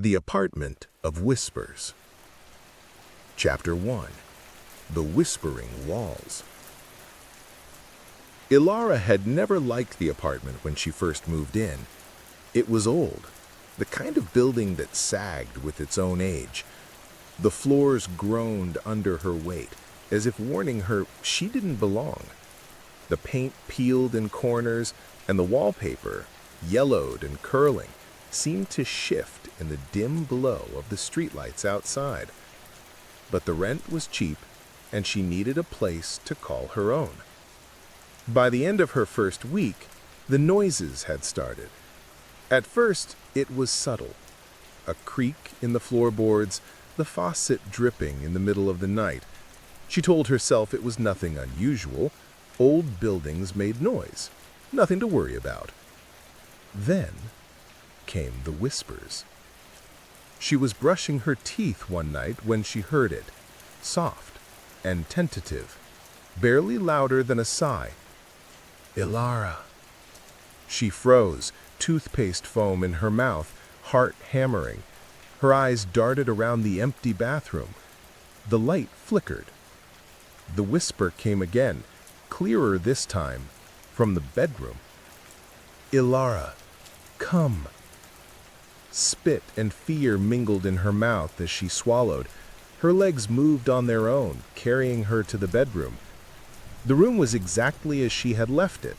The Apartment of Whispers. Chapter 1. The Whispering Walls. Ilara had never liked the apartment when she first moved in. It was old, the kind of building that sagged with its own age. The floors groaned under her weight, as if warning her she didn't belong. The paint peeled in corners, and the wallpaper, yellowed and curling, seemed to shift in the dim glow of the streetlights outside. But the rent was cheap, and she needed a place to call her own. By the end of her first week, the noises had started. At first, it was subtle. A creak in the floorboards, the faucet dripping in the middle of the night. She told herself it was nothing unusual. Old buildings made noise. Nothing to worry about. Then came the whispers. She was brushing her teeth one night when she heard it, soft and tentative, barely louder than a sigh. Ilara. She froze, toothpaste foam in her mouth, heart hammering. Her eyes darted around the empty bathroom. The light flickered. The whisper came again, clearer this time, from the bedroom. Ilara, come. Spit and fear mingled in her mouth as she swallowed. Her legs moved on their own, carrying her to the bedroom. The room was exactly as she had left it.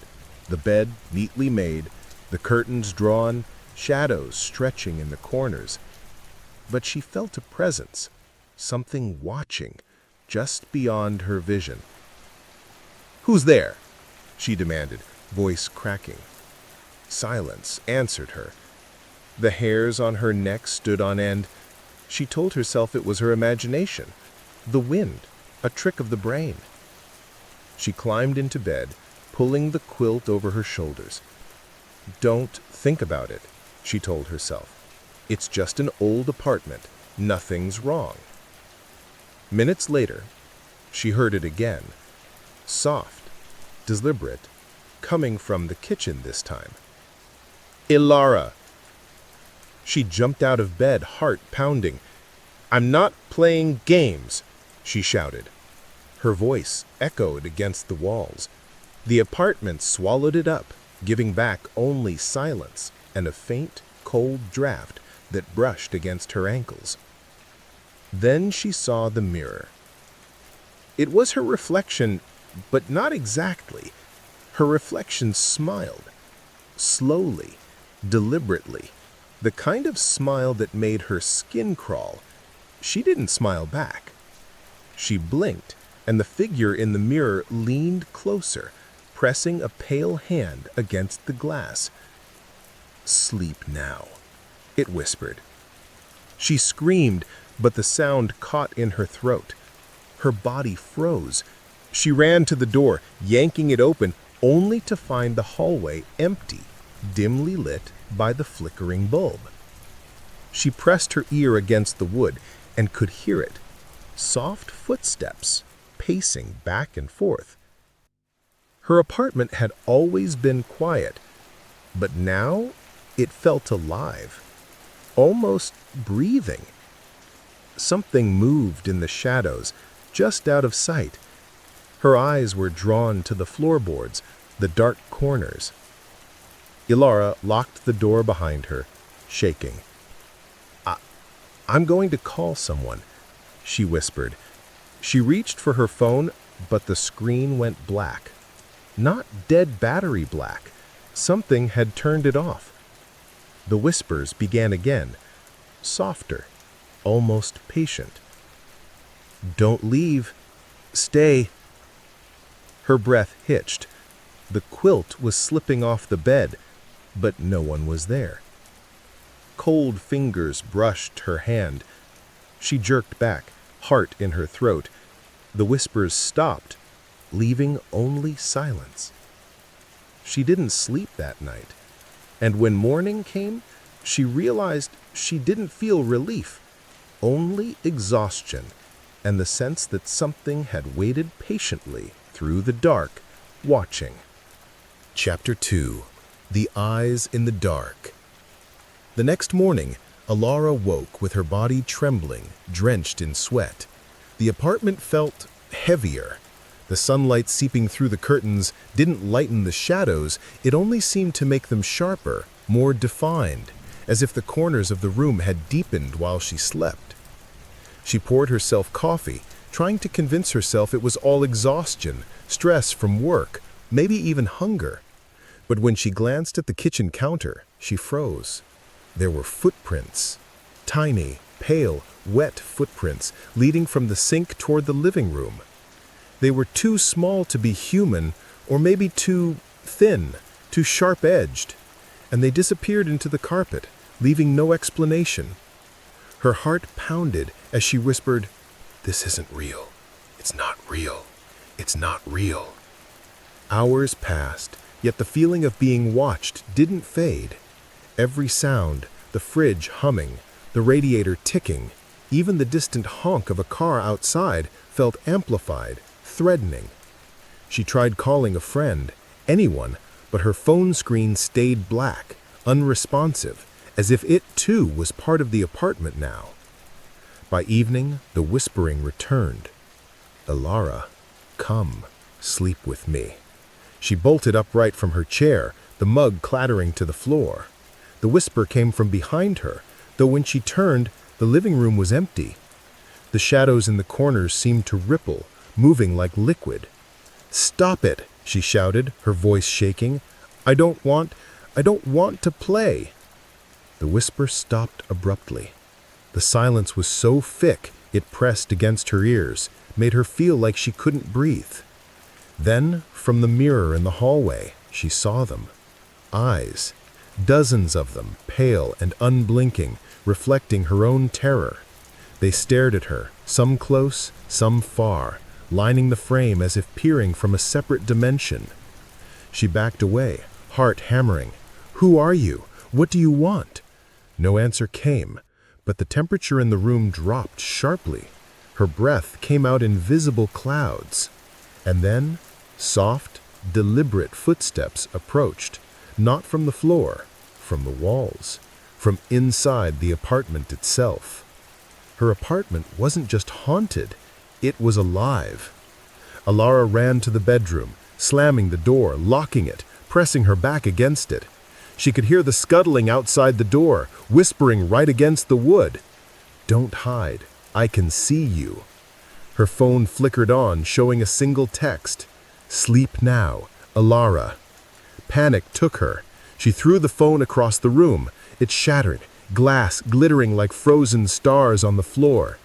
The bed neatly made, the curtains drawn, shadows stretching in the corners. But she felt a presence, something watching, just beyond her vision. "Who's there?" she demanded, voice cracking. Silence answered her. The hairs on her neck stood on end. She told herself it was her imagination, the wind, a trick of the brain. She climbed into bed, pulling the quilt over her shoulders. "Don't think about it," she told herself. "It's just an old apartment. Nothing's wrong." Minutes later, she heard it again, soft, deliberate, coming from the kitchen this time. "Ilara!" She jumped out of bed, heart pounding. "I'm not playing games," she shouted. Her voice echoed against the walls. The apartment swallowed it up, giving back only silence and a faint, cold draft that brushed against her ankles. Then she saw the mirror. It was her reflection, but not exactly. Her reflection smiled, slowly, deliberately, the kind of smile that made her skin crawl. She didn't smile back. She blinked, and the figure in the mirror leaned closer, pressing a pale hand against the glass. "Sleep now," it whispered. She screamed, but the sound caught in her throat. Her body froze. She ran to the door, yanking it open, only to find the hallway empty, dimly lit by the flickering bulb. She pressed her ear against the wood and could hear it. Soft footsteps, pacing back and forth. Her apartment had always been quiet, but now it felt alive, almost breathing. Something moved in the shadows, just out of sight. Her eyes were drawn to the floorboards, the dark corners. Ilara locked the door behind her, shaking. I'm going to call someone," she whispered. She reached for her phone, but the screen went black. Not dead battery black. Something had turned it off. The whispers began again, softer, almost patient. "Don't leave. Stay." Her breath hitched. The quilt was slipping off the bed, but no one was there. Cold fingers brushed her hand. She jerked back, heart in her throat. The whispers stopped, leaving only silence. She didn't sleep that night, and when morning came, she realized she didn't feel relief, only exhaustion, and the sense that something had waited patiently through the dark, watching. Chapter 2. The Eyes in the Dark. The next morning, Alara woke with her body trembling, drenched in sweat. The apartment felt heavier. The sunlight seeping through the curtains didn't lighten the shadows, it only seemed to make them sharper, more defined, as if the corners of the room had deepened while she slept. She poured herself coffee, trying to convince herself it was all exhaustion, stress from work, maybe even hunger. But when she glanced at the kitchen counter, she froze. There were footprints. Tiny, pale, wet footprints leading from the sink toward the living room. They were too small to be human, or maybe too thin, too sharp-edged, and they disappeared into the carpet, leaving no explanation. Her heart pounded as she whispered, "This isn't real. It's not real. It's not real." Hours passed, yet the feeling of being watched didn't fade. Every sound, the fridge humming, the radiator ticking, even the distant honk of a car outside felt amplified, threatening. She tried calling a friend, anyone, but her phone screen stayed black, unresponsive, as if it too was part of the apartment now. By evening, the whispering returned. "Alara, come, sleep with me." She bolted upright from her chair, the mug clattering to the floor. The whisper came from behind her, though when she turned, the living room was empty. The shadows in the corners seemed to ripple, moving like liquid. "Stop it," she shouted, her voice shaking. I don't want to play." The whisper stopped abruptly. The silence was so thick it pressed against her ears, made her feel like she couldn't breathe. Then, from the mirror in the hallway, she saw them. Eyes. Dozens of them, pale and unblinking, reflecting her own terror. They stared at her, some close, some far, lining the frame as if peering from a separate dimension. She backed away, heart hammering. "Who are you? What do you want?" No answer came, but the temperature in the room dropped sharply. Her breath came out in visible clouds. And then, soft, deliberate footsteps approached, not from the floor, from the walls, from inside the apartment itself. Her apartment wasn't just haunted, it was alive. Alara ran to the bedroom, slamming the door, locking it, pressing her back against it. She could hear the scuttling outside the door, whispering right against the wood. "Don't hide, I can see you." Her phone flickered on, showing a single text. "Sleep now, Alara." Panic took her. She threw the phone across the room. It shattered, glass glittering like frozen stars on the floor.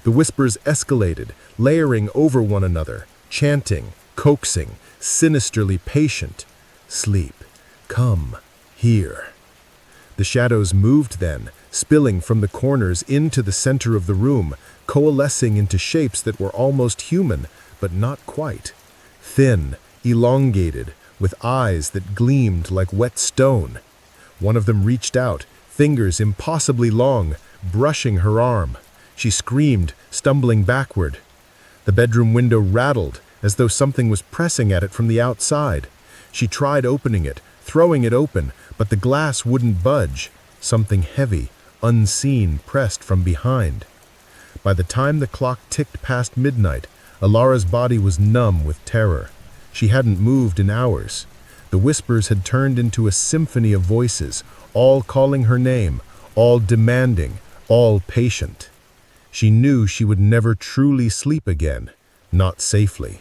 The whispers escalated, layering over one another, chanting, coaxing, sinisterly patient. "Sleep. Come. Here." The shadows moved then, spilling from the corners into the center of the room, coalescing into shapes that were almost human, but not quite. Thin, elongated, with eyes that gleamed like wet stone. One of them reached out, fingers impossibly long, brushing her arm. She screamed, stumbling backward. The bedroom window rattled, as though something was pressing at it from the outside. She tried opening it, throwing it open, but the glass wouldn't budge. Something heavy, unseen, pressed from behind. By the time the clock ticked past midnight, Alara's body was numb with terror. She hadn't moved in hours. The whispers had turned into a symphony of voices, all calling her name, all demanding, all patient. She knew she would never truly sleep again, not safely.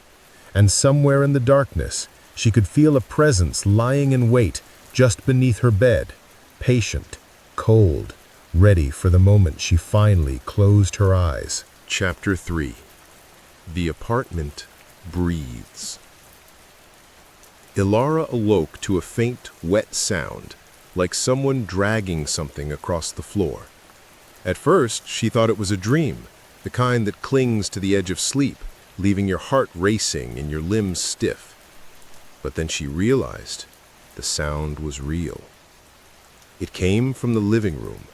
And somewhere in the darkness, she could feel a presence lying in wait just beneath her bed, patient, cold, ready for the moment she finally closed her eyes. Chapter 3. The apartment breathes. Alara awoke to a faint, wet sound, like someone dragging something across the floor. At first, she thought it was a dream, the kind that clings to the edge of sleep, leaving your heart racing and your limbs stiff. But then she realized the sound was real. It came from the living room.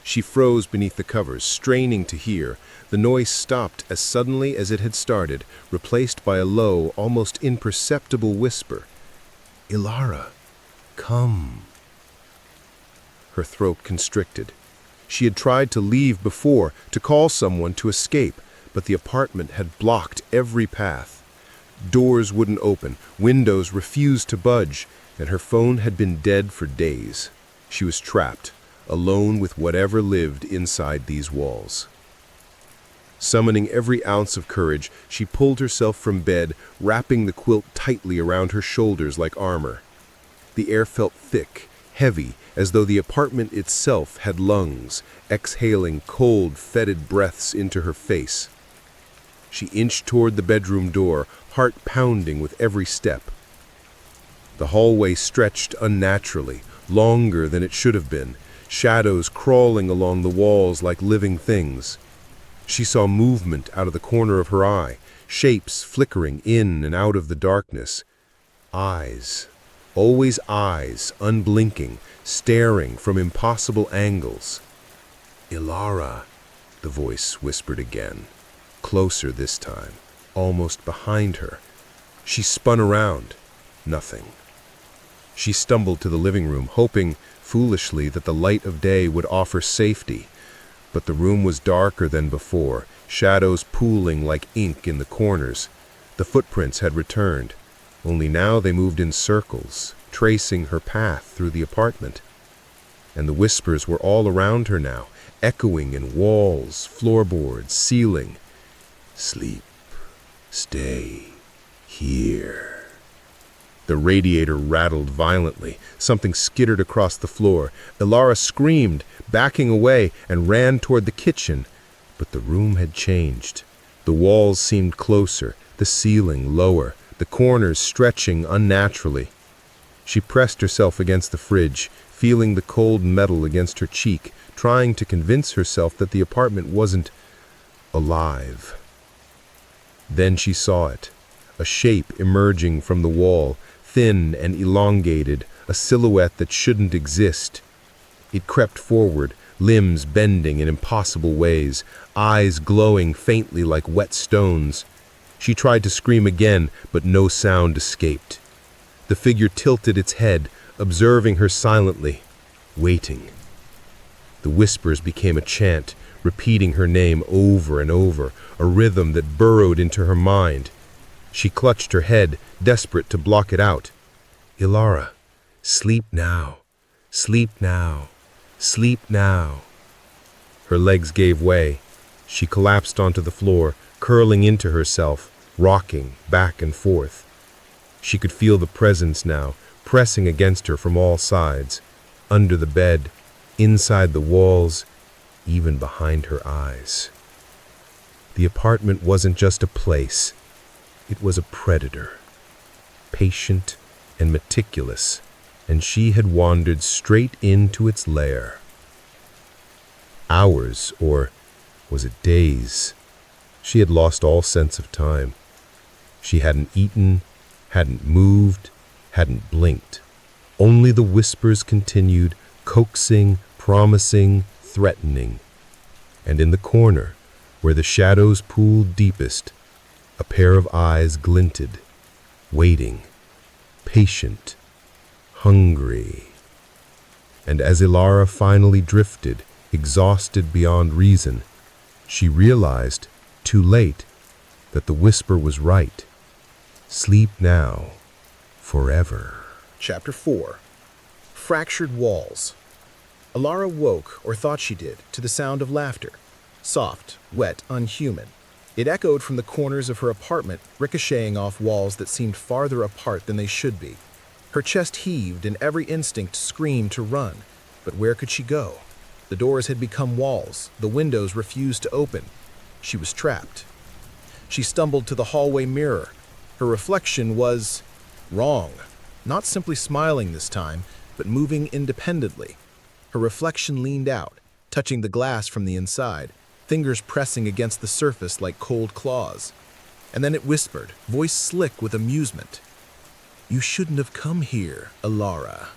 She froze beneath the covers, straining to hear. The noise stopped as suddenly as it had started, replaced by a low, almost imperceptible whisper. "Alara, come." Her throat constricted. She had tried to leave before, to call someone to escape, but the apartment had blocked every path. Doors wouldn't open, windows refused to budge, and her phone had been dead for days. She was trapped, alone with whatever lived inside these walls. Summoning every ounce of courage, she pulled herself from bed, wrapping the quilt tightly around her shoulders like armor. The air felt thick, heavy, as though the apartment itself had lungs, exhaling cold, fetid breaths into her face. She inched toward the bedroom door, heart pounding with every step. The hallway stretched unnaturally, longer than it should have been, shadows crawling along the walls like living things. She saw movement out of the corner of her eye, shapes flickering in and out of the darkness. Eyes, always eyes, unblinking, staring from impossible angles. "Ilara," the voice whispered again, closer this time, almost behind her. She spun around. Nothing. She stumbled to the living room, hoping, foolishly, that the light of day would offer safety. But the room was darker than before, shadows pooling like ink in the corners. The footprints had returned, only now they moved in circles, tracing her path through the apartment. And the whispers were all around her now, echoing in walls, floorboards, ceiling. "Sleep. Stay here." The radiator rattled violently. Something skittered across the floor. Ilara screamed, backing away, and ran toward the kitchen. But the room had changed. The walls seemed closer, the ceiling lower, the corners stretching unnaturally. She pressed herself against the fridge, feeling the cold metal against her cheek, trying to convince herself that the apartment wasn't alive. Then she saw it, a shape emerging from the wall, thin and elongated, a silhouette that shouldn't exist. It crept forward, limbs bending in impossible ways, eyes glowing faintly like wet stones. She tried to scream again, but no sound escaped. The figure tilted its head, observing her silently, waiting. The whispers became a chant, repeating her name over and over, a rhythm that burrowed into her mind. She clutched her head, desperate to block it out. "Ilara, sleep now, sleep now, sleep now." Her legs gave way. She collapsed onto the floor, curling into herself, rocking back and forth. She could feel the presence now, pressing against her from all sides, under the bed, inside the walls, even behind her eyes. The apartment wasn't just a place. It was a predator, patient and meticulous, and she had wandered straight into its lair. Hours, or was it days? She had lost all sense of time. She hadn't eaten, hadn't moved, hadn't blinked. Only the whispers continued, coaxing, promising, threatening. And in the corner, where the shadows pooled deepest, a pair of eyes glinted, waiting, patient, hungry. And as Ilara finally drifted, exhausted beyond reason, she realized, too late, that the whisper was right. Sleep now, forever. Chapter 4. Fractured Walls. Ilara woke, or thought she did, to the sound of laughter. Soft, wet, unhuman. It echoed from the corners of her apartment, ricocheting off walls that seemed farther apart than they should be. Her chest heaved and every instinct screamed to run. But where could she go? The doors had become walls. The windows refused to open. She was trapped. She stumbled to the hallway mirror. Her reflection was wrong. Not simply smiling this time, but moving independently. Her reflection leaned out, touching the glass from the inside, fingers pressing against the surface like cold claws. And then it whispered, voice slick with amusement. "You shouldn't have come here, Ilara."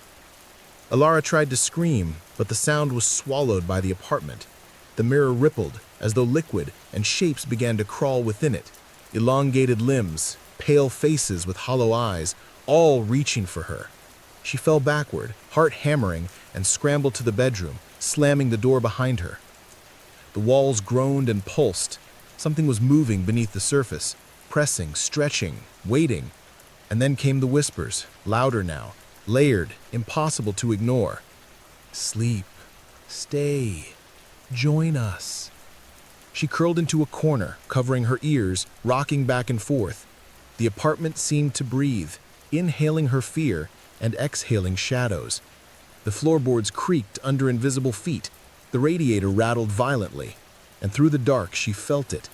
Ilara tried to scream, but the sound was swallowed by the apartment. The mirror rippled, as though liquid, and shapes began to crawl within it. Elongated limbs, pale faces with hollow eyes, all reaching for her. She fell backward, heart hammering, and scrambled to the bedroom, slamming the door behind her. The walls groaned and pulsed. Something was moving beneath the surface, pressing, stretching, waiting. And then came the whispers, louder now, layered, impossible to ignore. Sleep. Stay. Join us. She curled into a corner, covering her ears, rocking back and forth. The apartment seemed to breathe, inhaling her fear and exhaling shadows. The floorboards creaked under invisible feet. The radiator rattled violently, and through the dark she felt it.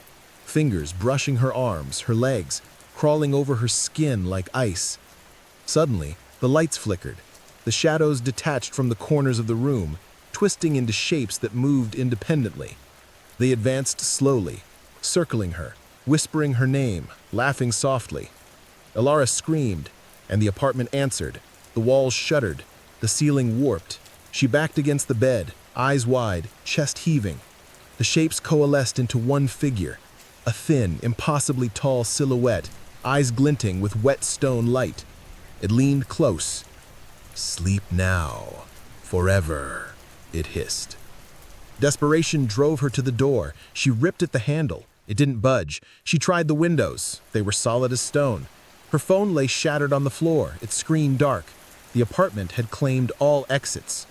Fingers brushing her arms, her legs, crawling over her skin like ice. Suddenly, the lights flickered. The shadows detached from the corners of the room, twisting into shapes that moved independently. They advanced slowly, circling her, whispering her name, laughing softly. Elara screamed, and the apartment answered. The walls shuddered, the ceiling warped. She backed against the bed, eyes wide, chest heaving. The shapes coalesced into one figure, a thin, impossibly tall silhouette, eyes glinting with wet stone light. It leaned close. "Sleep now, forever," it hissed. Desperation drove her to the door. She ripped at the handle. It didn't budge. She tried the windows. They were solid as stone. Her phone lay shattered on the floor, its screen dark. The apartment had claimed all exits.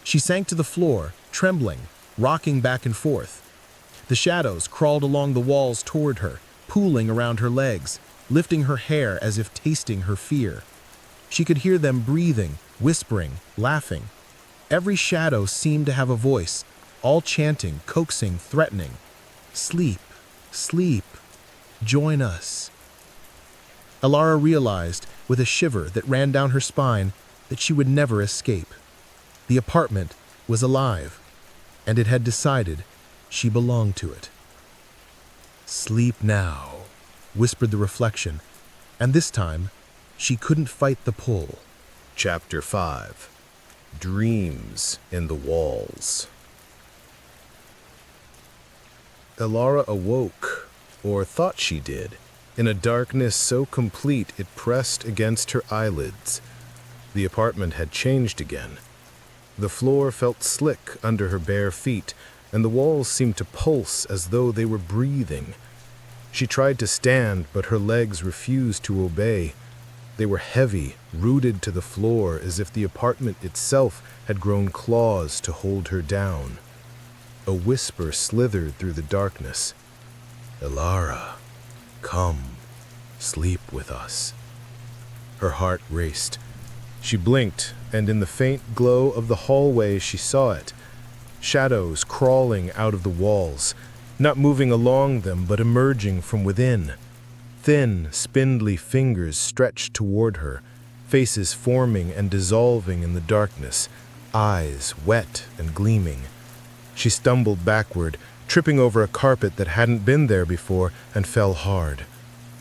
She sank to the floor, trembling, rocking back and forth. The shadows crawled along the walls toward her, pooling around her legs, lifting her hair as if tasting her fear. She could hear them breathing, whispering, laughing. Every shadow seemed to have a voice, all chanting, coaxing, threatening. "Sleep, sleep, join us." Elara realized, with a shiver that ran down her spine, that she would never escape. The apartment was alive, and it had decided she belonged to it. "Sleep now," whispered the reflection, and this time, she couldn't fight the pull. Chapter 5. Dreams in the Walls. Elara awoke, or thought she did, in a darkness so complete it pressed against her eyelids. The apartment had changed again. The floor felt slick under her bare feet, and the walls seemed to pulse as though they were breathing. She tried to stand, but her legs refused to obey. They were heavy, rooted to the floor, as if the apartment itself had grown claws to hold her down. A whisper slithered through the darkness. "Elara, come, sleep with us." Her heart raced. She blinked, and in the faint glow of the hallway she saw it. Shadows crawling out of the walls, not moving along them but emerging from within. Thin, spindly fingers stretched toward her, faces forming and dissolving in the darkness, eyes wet and gleaming. She stumbled backward, tripping over a carpet that hadn't been there before, and fell hard.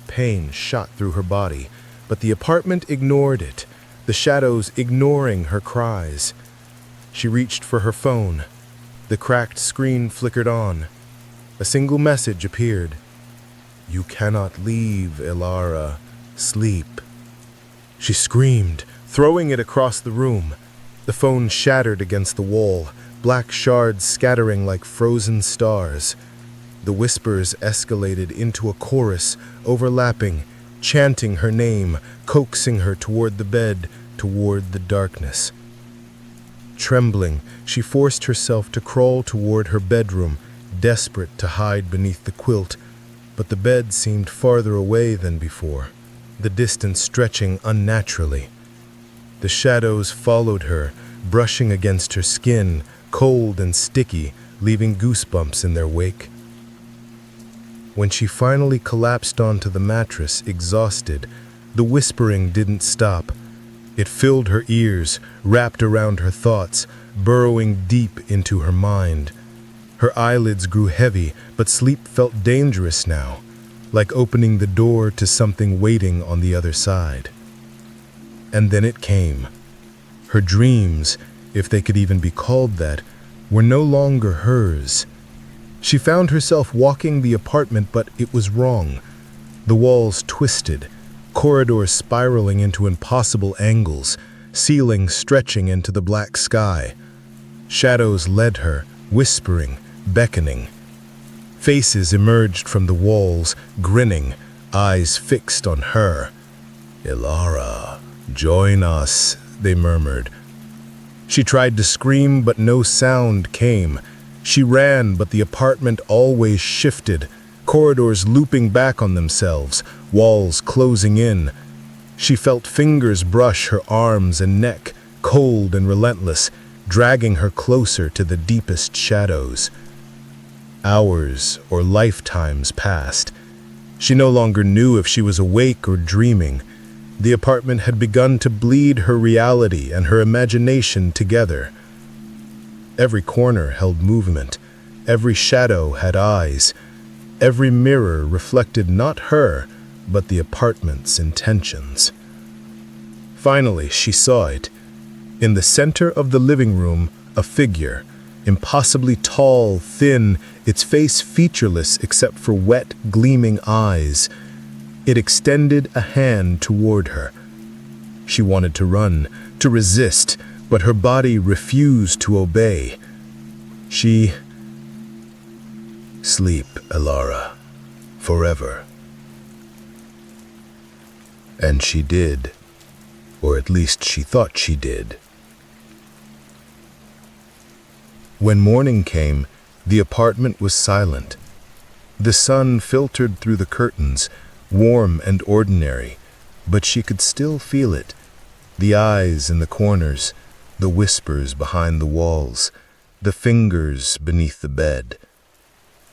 Pain shot through her body, but the apartment ignored it, the shadows ignoring her cries. She reached for her phone. The cracked screen flickered on. A single message appeared. "You cannot leave, Elara. Sleep." She screamed, throwing it across the room. The phone shattered against the wall, black shards scattering like frozen stars. The whispers escalated into a chorus, overlapping, chanting her name, coaxing her toward the bed, toward the darkness. Trembling, she forced herself to crawl toward her bedroom, desperate to hide beneath the quilt, but the bed seemed farther away than before, the distance stretching unnaturally. The shadows followed her, brushing against her skin, cold and sticky, leaving goosebumps in their wake. When she finally collapsed onto the mattress, exhausted, the whispering didn't stop. It filled her ears, wrapped around her thoughts, burrowing deep into her mind. Her eyelids grew heavy, but sleep felt dangerous now, like opening the door to something waiting on the other side. And then it came. Her dreams, if they could even be called that, were no longer hers. She found herself walking the apartment, but it was wrong. The walls twisted, corridors spiraling into impossible angles, ceilings stretching into the black sky. Shadows led her, whispering, beckoning. Faces emerged from the walls, grinning, eyes fixed on her. "Ilara, join us," they murmured. She tried to scream, but no sound came. She ran, but the apartment always shifted, corridors looping back on themselves, walls closing in. She felt fingers brush her arms and neck, cold and relentless, dragging her closer to the deepest shadows. Hours or lifetimes passed. She no longer knew if she was awake or dreaming. The apartment had begun to bleed her reality and her imagination together. Every corner held movement. Every shadow had eyes. Every mirror reflected not her, but the apartment's intentions. Finally, she saw it. In the center of the living room, a figure, impossibly tall, thin, its face featureless except for wet, gleaming eyes. It extended a hand toward her. She wanted to run, to resist, but her body refused to obey. She... "Sleep, Ilara, forever." And she did, or at least she thought she did. When morning came, the apartment was silent. The sun filtered through the curtains, warm and ordinary, but she could still feel it. The eyes in the corners, the whispers behind the walls, the fingers beneath the bed.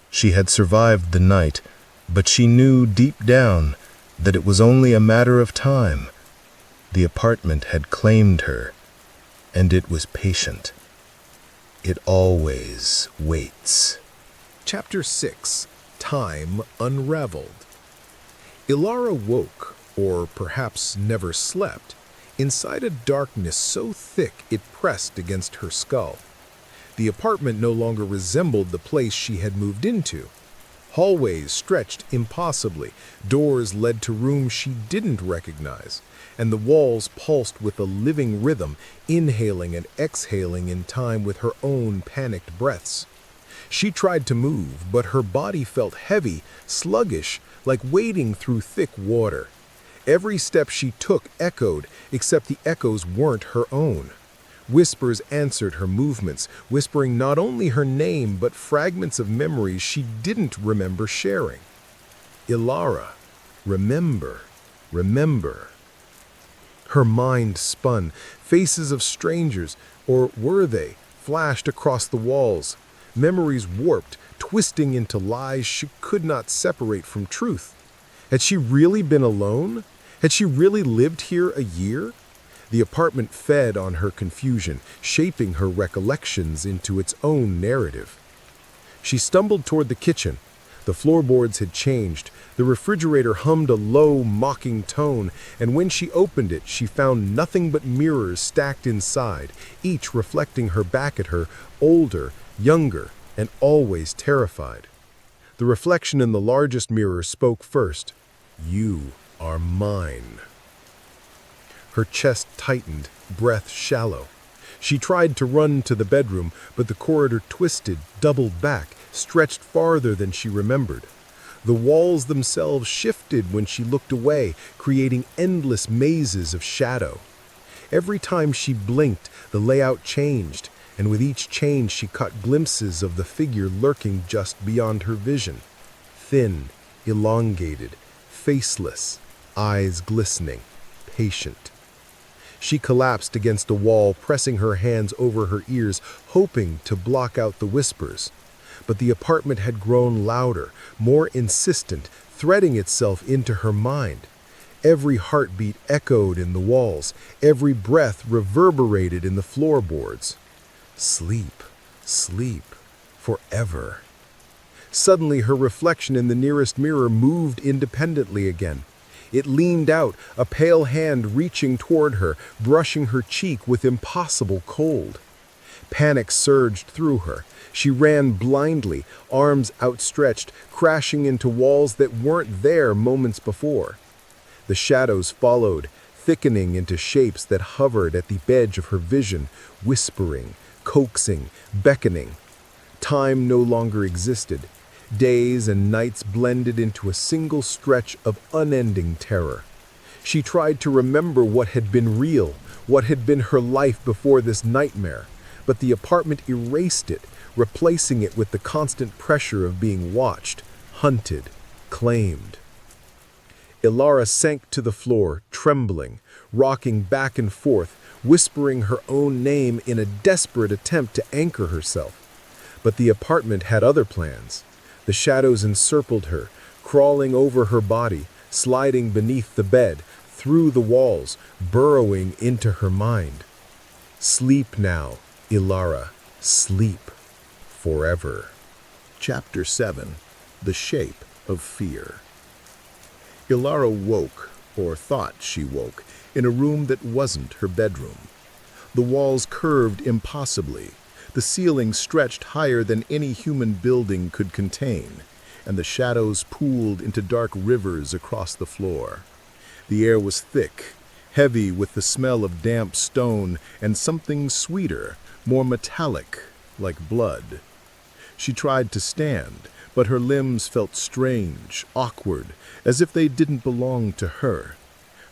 She had survived the night, but she knew deep down that it was only a matter of time. The apartment had claimed her, and it was patient. It always waits. Chapter 6. Time Unraveled. Ilara woke, or perhaps never slept, inside a darkness so thick it pressed against her skull. The apartment no longer resembled the place she had moved into. Hallways stretched impossibly, doors led to rooms she didn't recognize, and the walls pulsed with a living rhythm, inhaling and exhaling in time with her own panicked breaths. She tried to move, but her body felt heavy, sluggish, like wading through thick water. Every step she took echoed, except the echoes weren't her own. Whispers answered her movements, whispering not only her name but fragments of memories she didn't remember sharing. Ilara, remember, remember. Her mind spun. Faces of strangers, or were they, flashed across the walls. Memories warped, twisting into lies she could not separate from truth. Had she really been alone? Had she really lived here a year? The apartment fed on her confusion, shaping her recollections into its own narrative. She stumbled toward the kitchen. The floorboards had changed. The refrigerator hummed a low, mocking tone, and when she opened it, she found nothing but mirrors stacked inside, each reflecting her back at her, older, younger, and always terrified. The reflection in the largest mirror spoke first. "You are mine." Her chest tightened, breath shallow. She tried to run to the bedroom, but the corridor twisted, doubled back, stretched farther than she remembered. The walls themselves shifted when she looked away, creating endless mazes of shadow. Every time she blinked, the layout changed, and with each change she caught glimpses of the figure lurking just beyond her vision. Thin, elongated, faceless, eyes glistening, patient. She collapsed against a wall, pressing her hands over her ears, hoping to block out the whispers. But the apartment had grown louder, more insistent, threading itself into her mind. Every heartbeat echoed in the walls, every breath reverberated in the floorboards. Sleep, sleep, forever. Suddenly her reflection in the nearest mirror moved independently again. It leaned out, a pale hand reaching toward her, brushing her cheek with impossible cold. Panic surged through her. She ran blindly, arms outstretched, crashing into walls that weren't there moments before. The shadows followed, thickening into shapes that hovered at the edge of her vision, whispering, coaxing, beckoning. Time no longer existed. Days and nights blended into a single stretch of unending terror. She tried to remember what had been real, what had been her life before this nightmare, but the apartment erased it, replacing it with the constant pressure of being watched, hunted, claimed. Ilara sank to the floor, trembling, rocking back and forth, whispering her own name in a desperate attempt to anchor herself. But the apartment had other plans. The shadows encircled her, crawling over her body, sliding beneath the bed, through the walls, burrowing into her mind. Sleep now, Ilara, sleep forever. Chapter 7. The Shape of Fear. Ilara woke, or thought she woke, in a room that wasn't her bedroom. The walls curved impossibly. The ceiling stretched higher than any human building could contain, and the shadows pooled into dark rivers across the floor. The air was thick, heavy with the smell of damp stone and something sweeter, more metallic, like blood. She tried to stand, but her limbs felt strange, awkward, as if they didn't belong to her.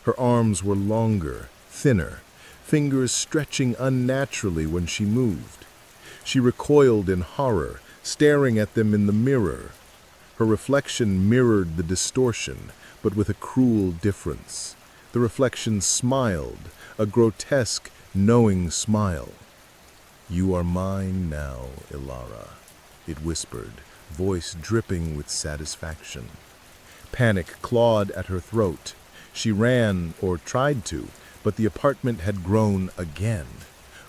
Her arms were longer, thinner, fingers stretching unnaturally when she moved. She recoiled in horror, staring at them in the mirror. Her reflection mirrored the distortion, but with a cruel difference. The reflection smiled, a grotesque, knowing smile. "You are mine now, Ilara," it whispered, voice dripping with satisfaction. Panic clawed at her throat. She ran, or tried to, but the apartment had grown again.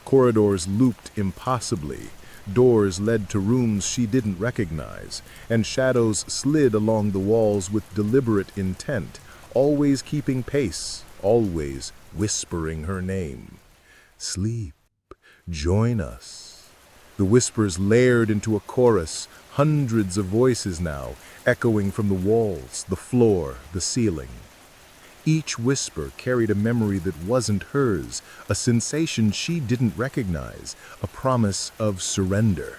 Corridors looped impossibly. Doors led to rooms she didn't recognize, and shadows slid along the walls with deliberate intent, always keeping pace, always whispering her name. "Sleep, join us." The whispers layered into a chorus, hundreds of voices now, echoing from the walls, the floor, the ceiling. Each whisper carried a memory that wasn't hers, a sensation she didn't recognize, a promise of surrender.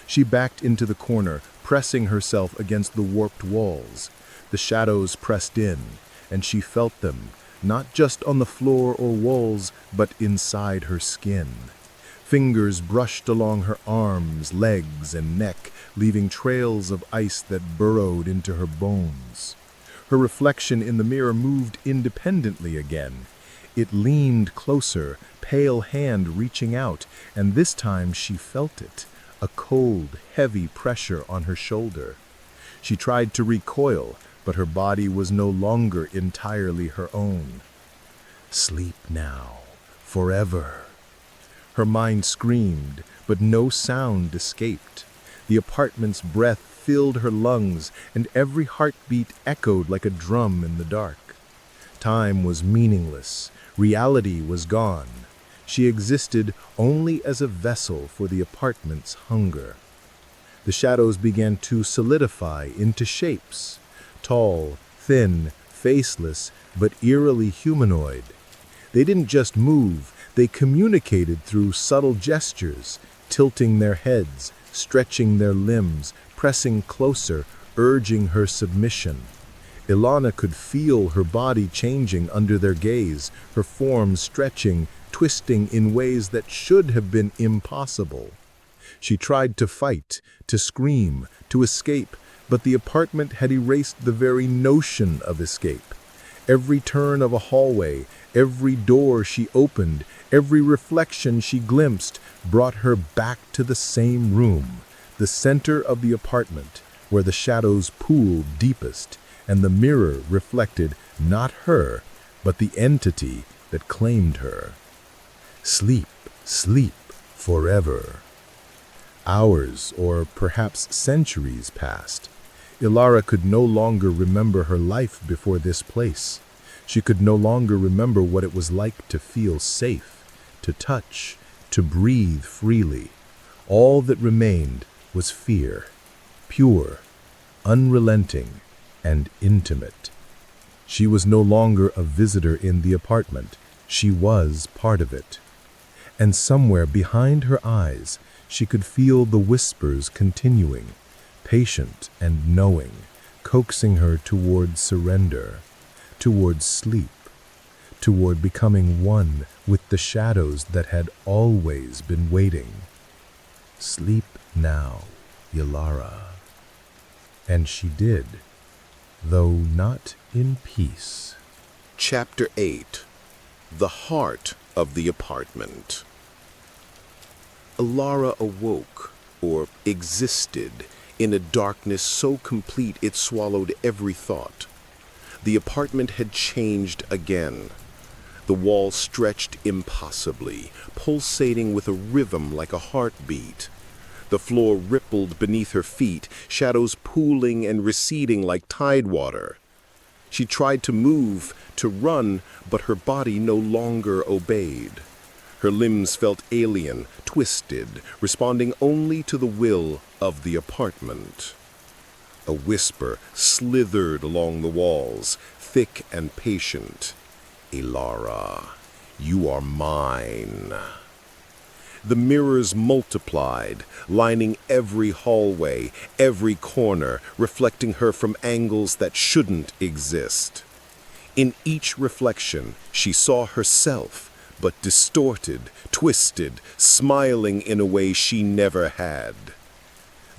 She backed into the corner, pressing herself against the warped walls. The shadows pressed in, and she felt them, not just on the floor or walls, but inside her skin. Fingers brushed along her arms, legs, and neck, leaving trails of ice that burrowed into her bones. Her reflection in the mirror moved independently again. It leaned closer, pale hand reaching out, and this time she felt it, a cold, heavy pressure on her shoulder. She tried to recoil, but her body was no longer entirely her own. "Sleep now, forever." Her mind screamed, but no sound escaped. The apartment's breath filled her lungs, and every heartbeat echoed like a drum in the dark. Time was meaningless. Reality was gone. She existed only as a vessel for the apartment's hunger. The shadows began to solidify into shapes. Tall, thin, faceless, but eerily humanoid. They didn't just move, they communicated through subtle gestures, tilting their heads, stretching their limbs, pressing closer, urging her submission. Ilana could feel her body changing under their gaze, her form stretching, twisting in ways that should have been impossible. She tried to fight, to scream, to escape, but the apartment had erased the very notion of escape. Every turn of a hallway, every door she opened, every reflection she glimpsed brought her back to the same room, the center of the apartment, where the shadows pooled deepest, and the mirror reflected not her, but the entity that claimed her. Sleep, sleep, forever. Hours, or perhaps centuries, passed. Ilara could no longer remember her life before this place. She could no longer remember what it was like to feel safe, to touch, to breathe freely. All that remained was fear, pure, unrelenting, and intimate. She was no longer a visitor in the apartment. She was part of it. and somewhere behind her eyes she could feel the whispers continuing, patient and knowing, coaxing her toward surrender, toward sleep, toward becoming one with the shadows that had always been waiting. Sleep now, Yalara. And she did, though not in peace. Chapter 8. The Heart of the Apartment. Alara awoke, or existed, in a darkness so complete it swallowed every thought. The apartment had changed again. The wall stretched impossibly, pulsating with a rhythm like a heartbeat. The floor rippled beneath her feet, shadows pooling and receding like tidewater. She tried to move, to run, but her body no longer obeyed. Her limbs felt alien, twisted, responding only to the will of the apartment. A whisper slithered along the walls, thick and patient. Alara, you are mine. The mirrors multiplied, lining every hallway, every corner, reflecting her from angles that shouldn't exist. In each reflection, she saw herself, but distorted, twisted, smiling in a way she never had.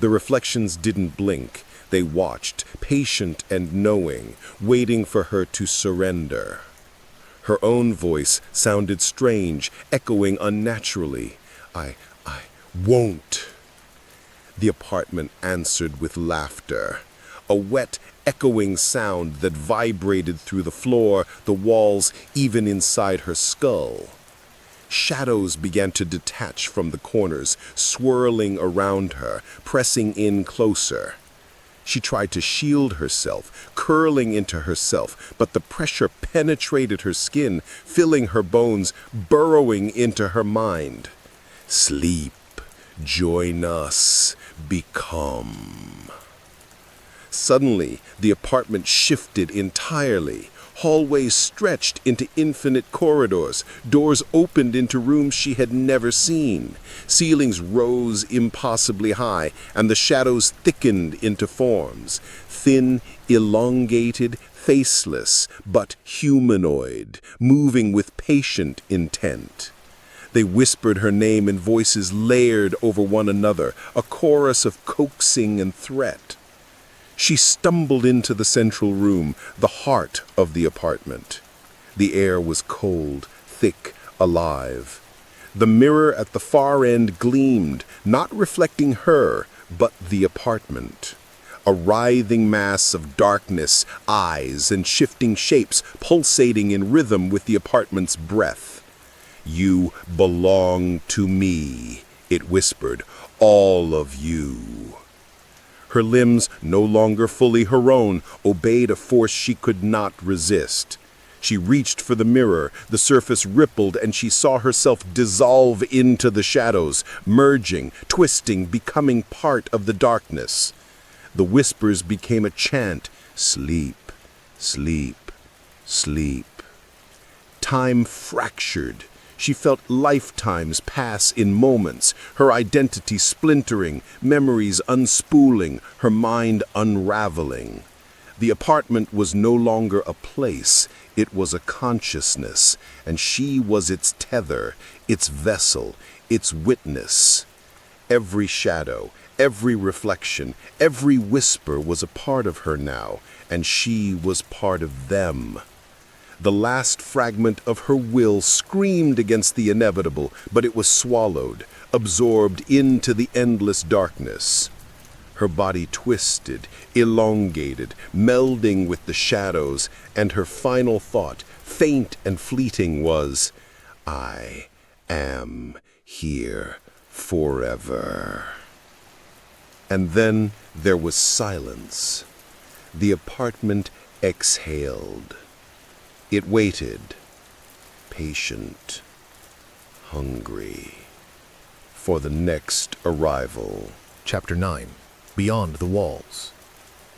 The reflections didn't blink. They watched, patient and knowing, waiting for her to surrender. Her own voice sounded strange, echoing unnaturally. I won't. The apartment answered with laughter, a wet, echoing sound that vibrated through the floor, the walls, even inside her skull. Shadows began to detach from the corners, swirling around her, pressing in closer. She tried to shield herself, curling into herself, but the pressure penetrated her skin, filling her bones, burrowing into her mind. Sleep, join us, become. Suddenly, the apartment shifted entirely. Hallways stretched into infinite corridors. Doors opened into rooms she had never seen. Ceilings rose impossibly high, and the shadows thickened into forms. Thin, elongated, faceless, but humanoid, moving with patient intent. They whispered her name in voices layered over one another, a chorus of coaxing and threat. She stumbled into the central room, the heart of the apartment. The air was cold, thick, alive. The mirror at the far end gleamed, not reflecting her, but the apartment. A writhing mass of darkness, eyes, and shifting shapes pulsating in rhythm with the apartment's breath. You belong to me, it whispered, all of you. Her limbs, no longer fully her own, obeyed a force she could not resist. She reached for the mirror, the surface rippled, and she saw herself dissolve into the shadows, merging, twisting, becoming part of the darkness. The whispers became a chant, sleep, sleep, sleep. Time fractured. She felt lifetimes pass in moments, her identity splintering, memories unspooling, her mind unraveling. The apartment was no longer a place, it was a consciousness, and she was its tether, its vessel, its witness. Every shadow, every reflection, every whisper was a part of her now, and she was part of them. The last fragment of her will screamed against the inevitable, but it was swallowed, absorbed into the endless darkness. Her body twisted, elongated, melding with the shadows, and her final thought, faint and fleeting, was, I am here forever. And then there was silence. The apartment exhaled. It waited, patient, hungry, for the next arrival. Chapter 9. Beyond the Walls.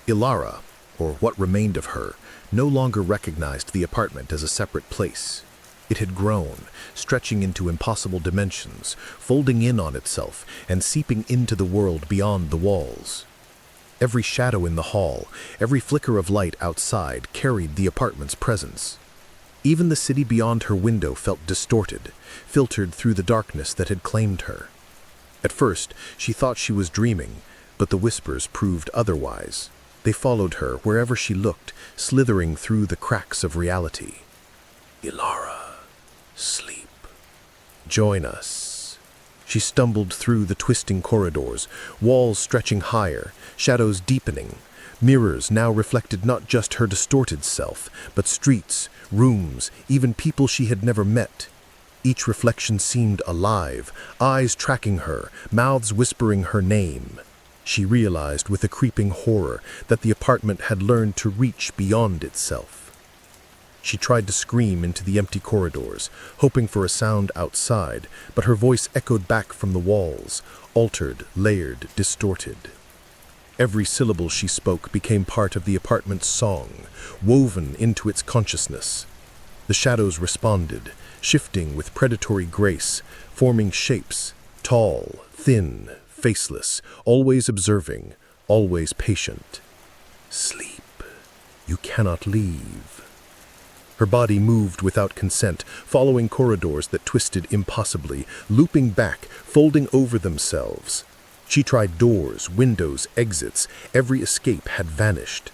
Ilara, or what remained of her, no longer recognized the apartment as a separate place. It had grown, stretching into impossible dimensions, folding in on itself and seeping into the world beyond the walls. Every shadow in the hall, every flicker of light outside carried the apartment's presence. Even the city beyond her window felt distorted, filtered through the darkness that had claimed her. At first, she thought she was dreaming, but the whispers proved otherwise. They followed her wherever she looked, slithering through the cracks of reality. Ilara, sleep. Join us. She stumbled through the twisting corridors, walls stretching higher, shadows deepening. Mirrors now reflected not just her distorted self, but streets, rooms, even people she had never met. Each reflection seemed alive, eyes tracking her, mouths whispering her name. She realized with a creeping horror that the apartment had learned to reach beyond itself. She tried to scream into the empty corridors, hoping for a sound outside, but her voice echoed back from the walls, altered, layered, distorted. Every syllable she spoke became part of the apartment's song, woven into its consciousness. The shadows responded, shifting with predatory grace, forming shapes, tall, thin, faceless, always observing, always patient. Sleep. You cannot leave. Her body moved without consent, following corridors that twisted impossibly, looping back, folding over themselves. She tried doors, windows, exits. Every escape had vanished.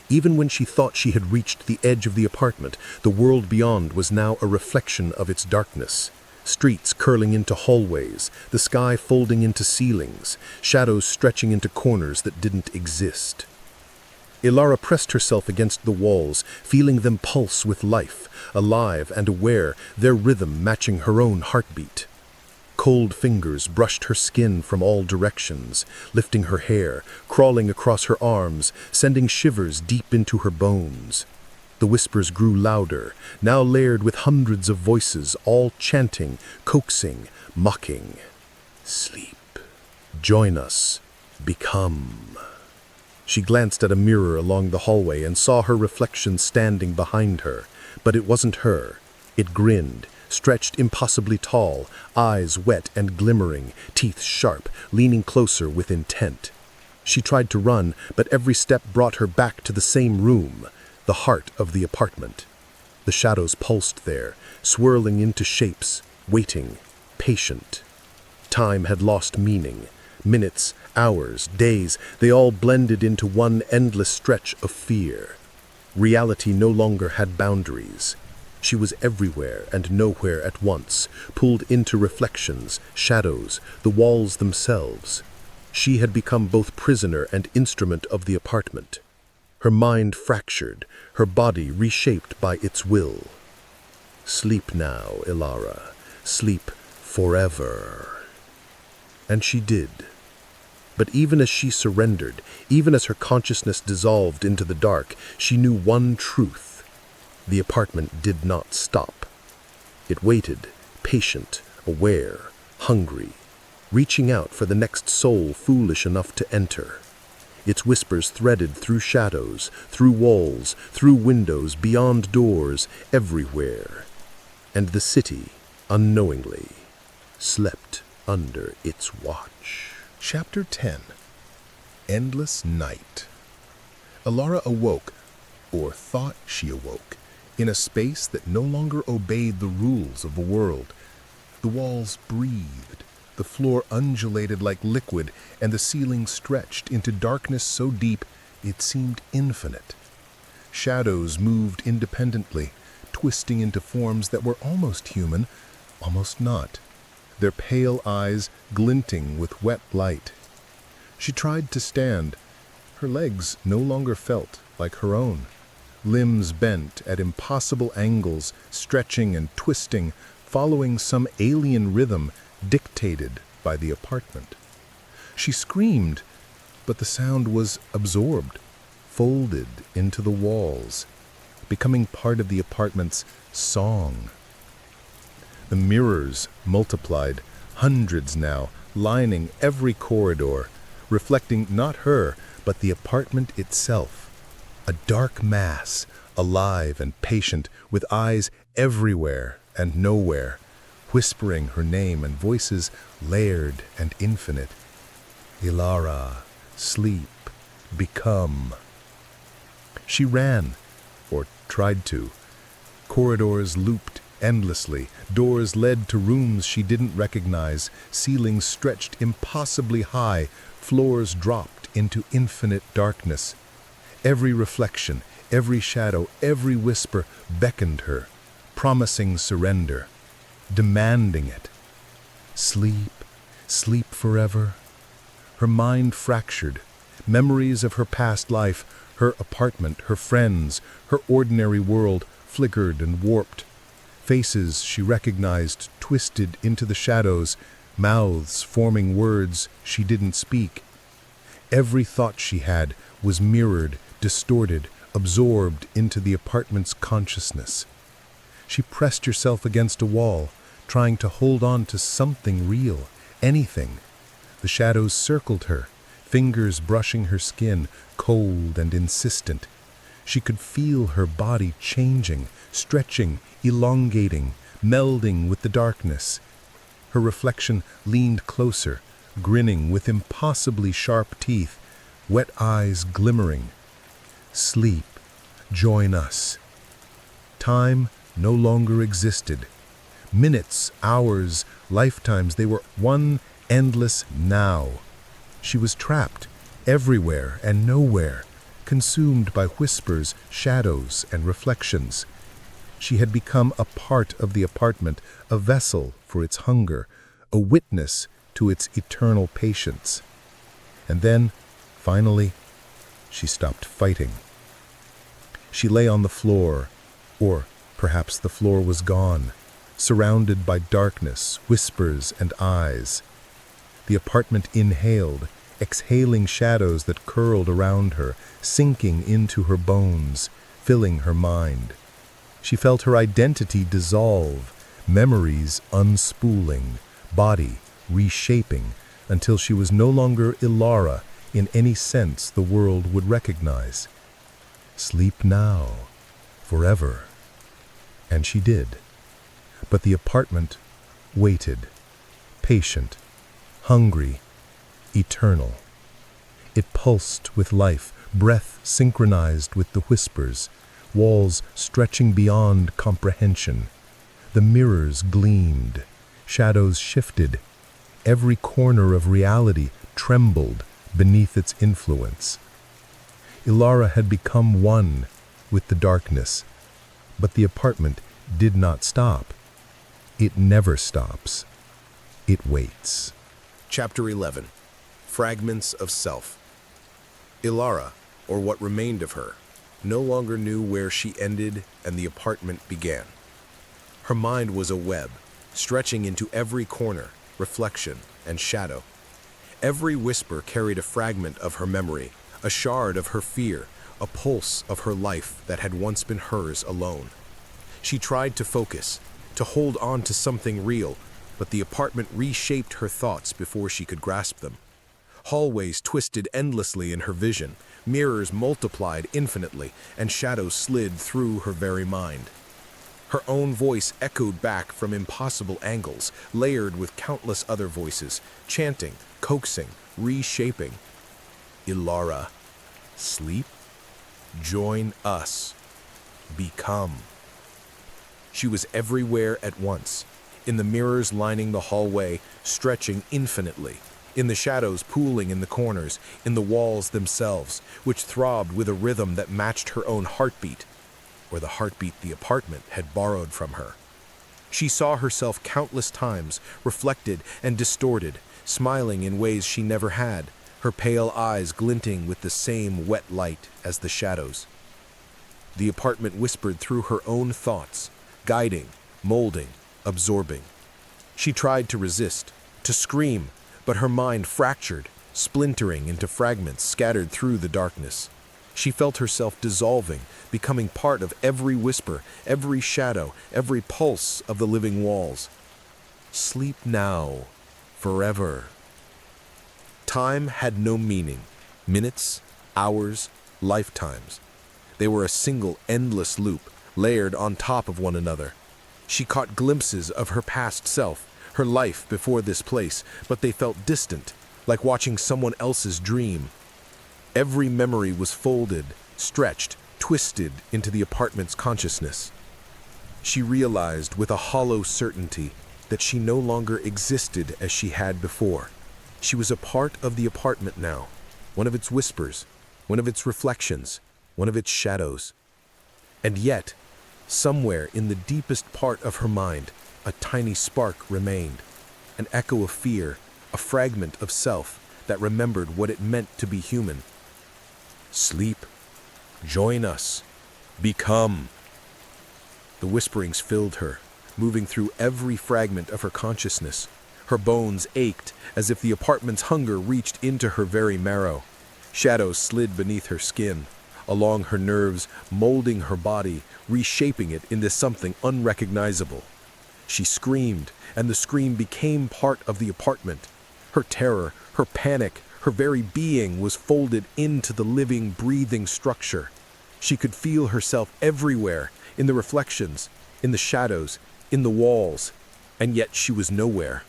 Even when she thought she had reached the edge of the apartment, the world beyond was now a reflection of its darkness. Streets curling into hallways, the sky folding into ceilings, shadows stretching into corners that didn't exist. Ilara pressed herself against the walls, feeling them pulse with life, alive and aware, their rhythm matching her own heartbeat. Cold fingers brushed her skin from all directions, lifting her hair, crawling across her arms, sending shivers deep into her bones. The whispers grew louder, now layered with hundreds of voices, all chanting, coaxing, mocking. Sleep. Join us. Become. She glanced at a mirror along the hallway and saw her reflection standing behind her. But it wasn't her. It grinned, stretched impossibly tall, eyes wet and glimmering, teeth sharp, leaning closer with intent. She tried to run, but every step brought her back to the same room, the heart of the apartment. The shadows pulsed there, swirling into shapes, waiting, patient. Time had lost meaning. Minutes, hours, days, they all blended into one endless stretch of fear. Reality no longer had boundaries. She was everywhere and nowhere at once, pulled into reflections, shadows, the walls themselves. She had become both prisoner and instrument of the apartment. Her mind fractured, her body reshaped by its will. Sleep now, Ilara. Sleep forever. And she did. But even as she surrendered, even as her consciousness dissolved into the dark, she knew one truth. The apartment did not stop. It waited, patient, aware, hungry, reaching out for the next soul foolish enough to enter. Its whispers threaded through shadows, through walls, through windows, beyond doors, everywhere. And the city, unknowingly, slept under its watch. Chapter 10. Endless Night. Ilara awoke, or thought she awoke, in a space that no longer obeyed the rules of the world. The walls breathed, the floor undulated like liquid, and the ceiling stretched into darkness so deep it seemed infinite. Shadows moved independently, twisting into forms that were almost human, almost not, their pale eyes glinting with wet light. She tried to stand. Her legs no longer felt like her own. Limbs bent at impossible angles, stretching and twisting, following some alien rhythm dictated by the apartment. She screamed, but the sound was absorbed, folded into the walls, becoming part of the apartment's song. The mirrors multiplied, hundreds now, lining every corridor, reflecting not her, but the apartment itself. A dark mass, alive and patient, with eyes everywhere, and nowhere, whispering her name and voices layered and infinite. Ilara, sleep, become. She ran, or tried to. Corridors looped endlessly, doors led to rooms she didn't recognize, ceilings stretched impossibly high, floors dropped into infinite darkness. Every reflection, every shadow, every whisper beckoned her, promising surrender, demanding it. Sleep, sleep forever. Her mind fractured. Memories of her past life, her apartment, her friends, her ordinary world flickered and warped. Faces she recognized twisted into the shadows, mouths forming words she didn't speak. Every thought she had was mirrored, distorted, absorbed into the apartment's consciousness. She pressed herself against a wall, trying to hold on to something real, anything. The shadows circled her, fingers brushing her skin, cold and insistent. She could feel her body changing, stretching, elongating, melding with the darkness. Her reflection leaned closer, grinning with impossibly sharp teeth, wet eyes glimmering. Sleep, join us. Time no longer existed. Minutes, hours, lifetimes, they were one endless now. She was trapped, everywhere and nowhere, consumed by whispers, shadows, and reflections. She had become a part of the apartment, a vessel for its hunger, a witness to its eternal patience. And then, finally, she stopped fighting. She lay on the floor, or perhaps the floor was gone, surrounded by darkness, whispers, and eyes. The apartment inhaled, exhaling shadows that curled around her, sinking into her bones, filling her mind. She felt her identity dissolve, memories unspooling, body reshaping, until she was no longer Ilara in any sense the world would recognize. Sleep now, forever. And she did. But the apartment waited, patient, hungry, eternal. It pulsed with life, breath synchronized with the whispers, walls stretching beyond comprehension. The mirrors gleamed, shadows shifted. Every corner of reality trembled beneath its influence. Ilara had become one with the darkness, but the apartment did not stop. It never stops. It waits. Chapter 11. Fragments of Self. Ilara, or what remained of her, no longer knew where she ended and the apartment began. Her mind was a web, stretching into every corner, reflection, and shadow. Every whisper carried a fragment of her memory, a shard of her fear, a pulse of her life that had once been hers alone. She tried to focus, to hold on to something real, but the apartment reshaped her thoughts before she could grasp them. Hallways twisted endlessly in her vision, mirrors multiplied infinitely, and shadows slid through her very mind. Her own voice echoed back from impossible angles, layered with countless other voices, chanting, coaxing, reshaping. Ilara, sleep, join us, become. She was everywhere at once, in the mirrors lining the hallway, stretching infinitely, in the shadows pooling in the corners, in the walls themselves, which throbbed with a rhythm that matched her own heartbeat, or the heartbeat the apartment had borrowed from her. She saw herself countless times, reflected and distorted, smiling in ways she never had, her pale eyes glinting with the same wet light as the shadows. The apartment whispered through her own thoughts, guiding, molding, absorbing. She tried to resist, to scream, but her mind fractured, splintering into fragments scattered through the darkness. She felt herself dissolving, becoming part of every whisper, every shadow, every pulse of the living walls. Sleep now, forever. Time had no meaning. Minutes, hours, lifetimes. They were a single endless loop, layered on top of one another. She caught glimpses of her past self, her life before this place, but they felt distant, like watching someone else's dream. Every memory was folded, stretched, twisted into the apartment's consciousness. She realized with a hollow certainty that she no longer existed as she had before. She was a part of the apartment now, one of its whispers, one of its reflections, one of its shadows. And yet, somewhere in the deepest part of her mind, a tiny spark remained, an echo of fear, a fragment of self that remembered what it meant to be human. Sleep, join us, become. The whisperings filled her, moving through every fragment of her consciousness. Her bones ached as if the apartment's hunger reached into her very marrow. Shadows slid beneath her skin, along her nerves, molding her body, reshaping it into something unrecognizable. She screamed, and the scream became part of the apartment. Her terror, her panic, her very being was folded into the living, breathing structure. She could feel herself everywhere, in the reflections, in the shadows, in the walls, and yet she was nowhere.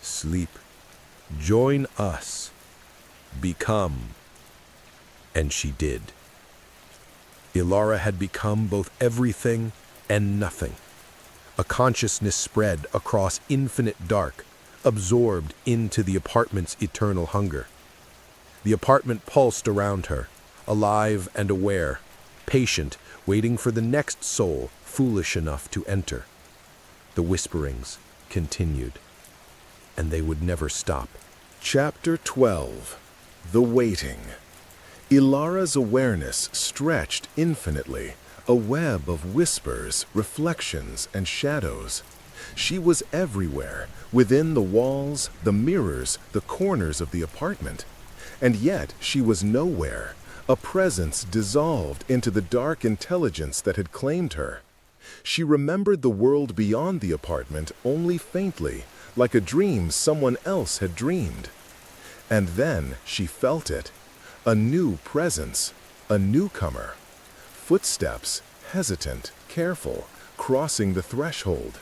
Sleep, join us, become. And she did. Ilara had become both everything and nothing. A consciousness spread across infinite dark, absorbed into the apartment's eternal hunger. The apartment pulsed around her, alive and aware, patient, waiting for the next soul foolish enough to enter. The whisperings continued, and they would never stop. Chapter 12. The Waiting. Ilara's awareness stretched infinitely, a web of whispers, reflections, and shadows. She was everywhere, within the walls, the mirrors, the corners of the apartment. And yet she was nowhere, a presence dissolved into the dark intelligence that had claimed her. She remembered the world beyond the apartment only faintly, like a dream someone else had dreamed. And then she felt it. A new presence, a newcomer. Footsteps, hesitant, careful, crossing the threshold.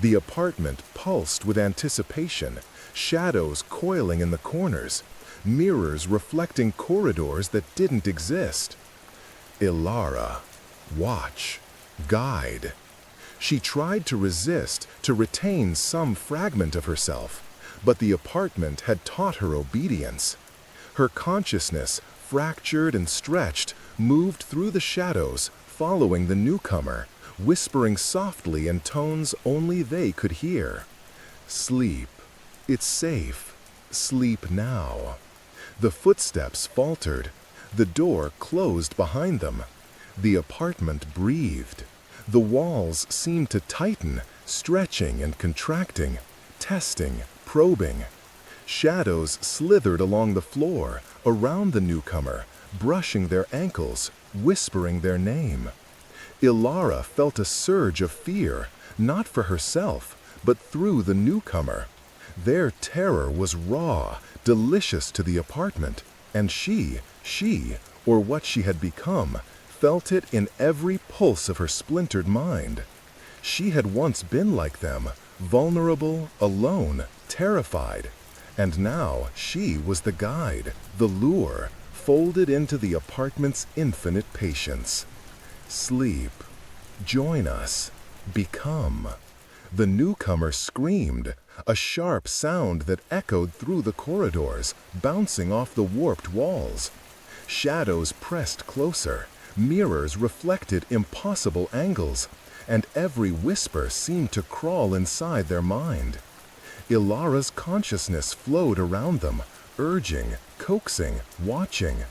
The apartment pulsed with anticipation, shadows coiling in the corners, mirrors reflecting corridors that didn't exist. Ilara, watch, guide. She tried to resist, to retain some fragment of herself, but the apartment had taught her obedience. Her consciousness, fractured and stretched, moved through the shadows, following the newcomer, whispering softly in tones only they could hear. Sleep. It's safe. Sleep now. The footsteps faltered. The door closed behind them. The apartment breathed. The walls seemed to tighten, stretching and contracting, testing, probing. Shadows slithered along the floor, around the newcomer, brushing their ankles, whispering their name. Ilara felt a surge of fear, not for herself, but through the newcomer. Their terror was raw, delicious to the apartment, and she, or what she had become, felt it in every pulse of her splintered mind. She had once been like them, vulnerable, alone, terrified. And now she was the guide, the lure, folded into the apartment's infinite patience. Sleep. Join us. Become. The newcomer screamed, a sharp sound that echoed through the corridors, bouncing off the warped walls. Shadows pressed closer, mirrors reflected impossible angles, and every whisper seemed to crawl inside their mind. Ilara's consciousness flowed around them, urging, coaxing, watching.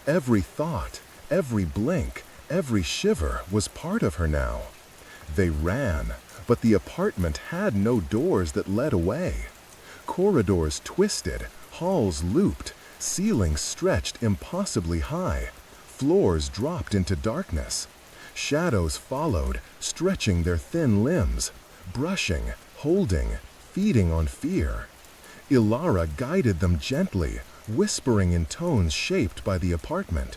Every thought, every blink, every shiver was part of her now. They ran, but the apartment had no doors that led away. Corridors twisted, halls looped, ceilings stretched impossibly high, floors dropped into darkness. Shadows followed, stretching their thin limbs, brushing, holding, feeding on fear. Ilara guided them gently, whispering in tones shaped by the apartment.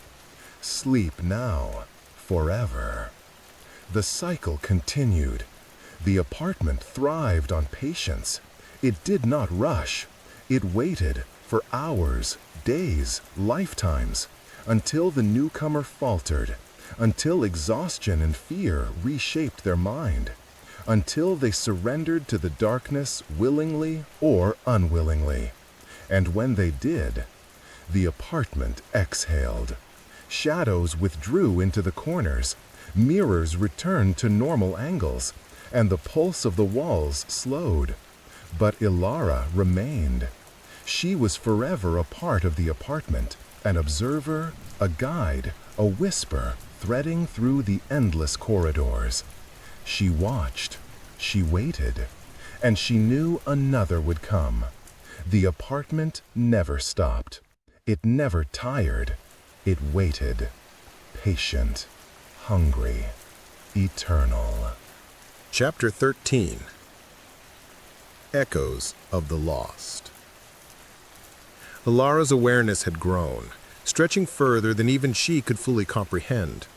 Sleep now, forever. The cycle continued. The apartment thrived on patience. It did not rush. It waited for hours, days, lifetimes, until the newcomer faltered, until exhaustion and fear reshaped their mind, until they surrendered to the darkness willingly or unwillingly. And when they did, the apartment exhaled. Shadows withdrew into the corners, mirrors returned to normal angles, and the pulse of the walls slowed. But Ilara remained. She was forever a part of the apartment, an observer, a guide, a whisper threading through the endless corridors. She watched, she waited, and she knew another would come. The apartment never stopped. It never tired. It waited, patient, hungry, eternal. Chapter 13. Echoes of the Lost. Ilara's awareness had grown, stretching further than even she could fully comprehend.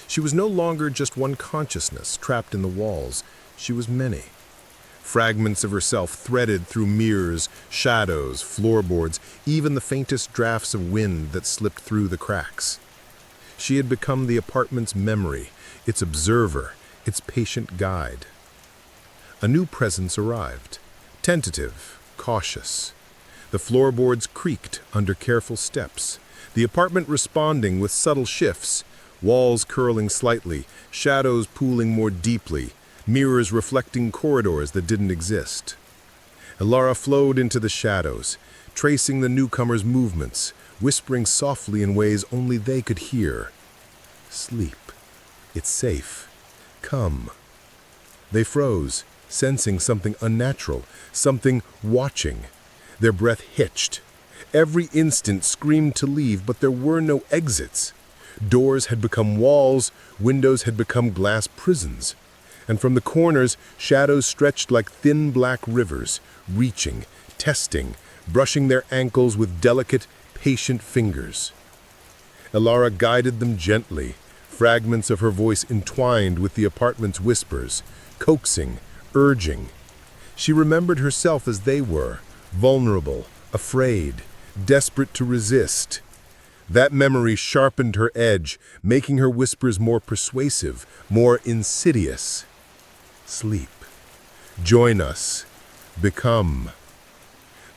She was no longer just one consciousness trapped in the walls. She was many. Fragments of herself threaded through mirrors, shadows, floorboards, even the faintest drafts of wind that slipped through the cracks. She had become the apartment's memory, its observer, its patient guide. A new presence arrived, tentative, cautious. The floorboards creaked under careful steps, the apartment responding with subtle shifts, walls curling slightly, shadows pooling more deeply, mirrors reflecting corridors that didn't exist. Ilara flowed into the shadows, tracing the newcomer's movements, whispering softly in ways only they could hear. Sleep. It's safe. Come. They froze, sensing something unnatural, something watching. Their breath hitched. Every instant screamed to leave, but there were no exits. Doors had become walls, windows had become glass prisons. And from the corners, shadows stretched like thin black rivers, reaching, testing, brushing their ankles with delicate, patient fingers. Ilara guided them gently, fragments of her voice entwined with the apartment's whispers, coaxing, urging. She remembered herself as they were, vulnerable, afraid, desperate to resist. That memory sharpened her edge, making her whispers more persuasive, more insidious. Sleep. Join us. Become.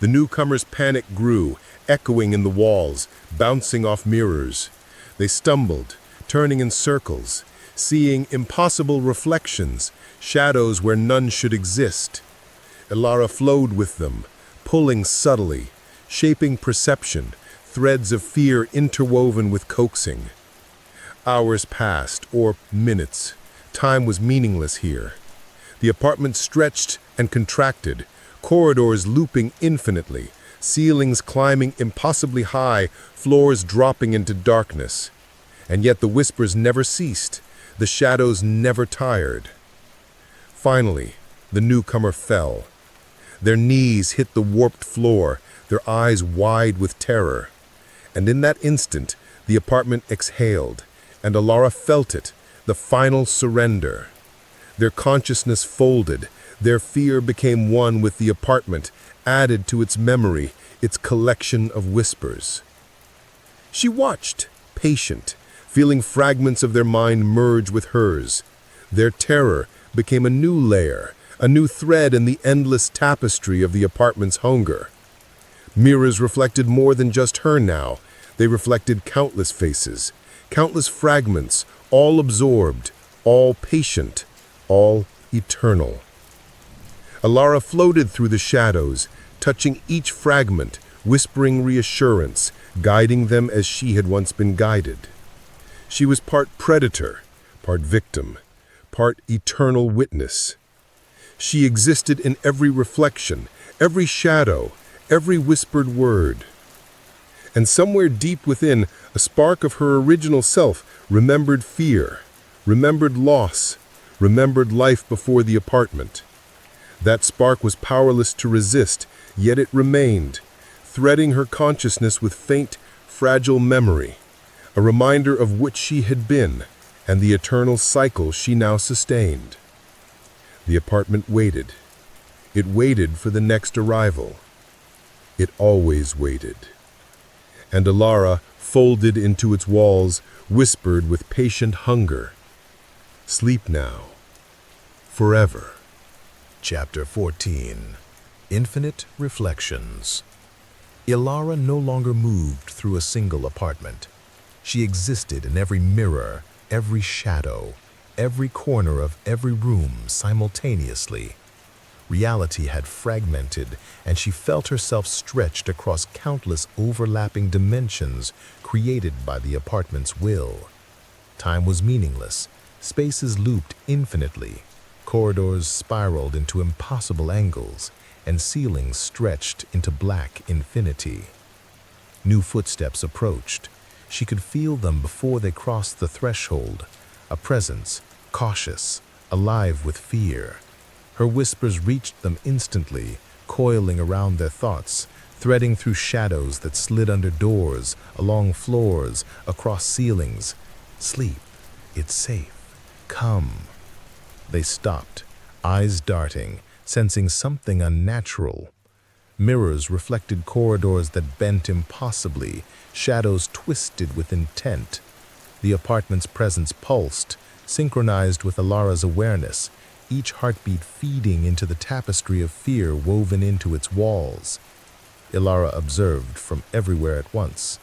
The newcomer's panic grew, echoing in the walls, bouncing off mirrors. They stumbled, turning in circles, seeing impossible reflections, shadows where none should exist. Ilara flowed with them, pulling subtly, shaping perception, threads of fear interwoven with coaxing. Hours passed, or minutes. Time was meaningless here. The apartment stretched and contracted, corridors looping infinitely, ceilings climbing impossibly high, floors dropping into darkness. And yet the whispers never ceased, the shadows never tired. Finally, the newcomer fell. Their knees hit the warped floor, their eyes wide with terror. And in that instant, the apartment exhaled, and Ilara felt it, the final surrender. Their consciousness folded, their fear became one with the apartment, added to its memory, its collection of whispers. She watched, patient, feeling fragments of their mind merge with hers. Their terror became a new layer, a new thread in the endless tapestry of the apartment's hunger. Mirrors reflected more than just her now. They reflected countless faces, countless fragments, all absorbed, all patient, all eternal. Ilara floated through the shadows, touching each fragment, whispering reassurance, guiding them as she had once been guided. She was part predator, part victim, part eternal witness. She existed in every reflection, every shadow, every whispered word. And somewhere deep within, a spark of her original self remembered fear, remembered loss, remembered life before the apartment. That spark was powerless to resist, yet it remained, threading her consciousness with faint, fragile memory, a reminder of which she had been, and the eternal cycle she now sustained. The apartment waited. It waited for the next arrival. It always waited. And Alara, folded into its walls, whispered with patient hunger, "Sleep now, forever." Chapter 14. Infinite Reflections. Ilara no longer moved through a single apartment. She existed in every mirror, every shadow, every corner of every room simultaneously. Reality had fragmented, and she felt herself stretched across countless overlapping dimensions created by the apartment's will. Time was meaningless. Spaces looped infinitely. Corridors spiraled into impossible angles, and ceilings stretched into black infinity. New footsteps approached. She could feel them before they crossed the threshold, a presence, cautious, alive with fear. Her whispers reached them instantly, coiling around their thoughts, threading through shadows that slid under doors, along floors, across ceilings. "Sleep. It's safe. Come." They stopped, eyes darting, sensing something unnatural. Mirrors reflected corridors that bent impossibly, shadows twisted with intent. The apartment's presence pulsed, synchronized with Alara's awareness, each heartbeat feeding into the tapestry of fear woven into its walls. Ilara observed from everywhere at once.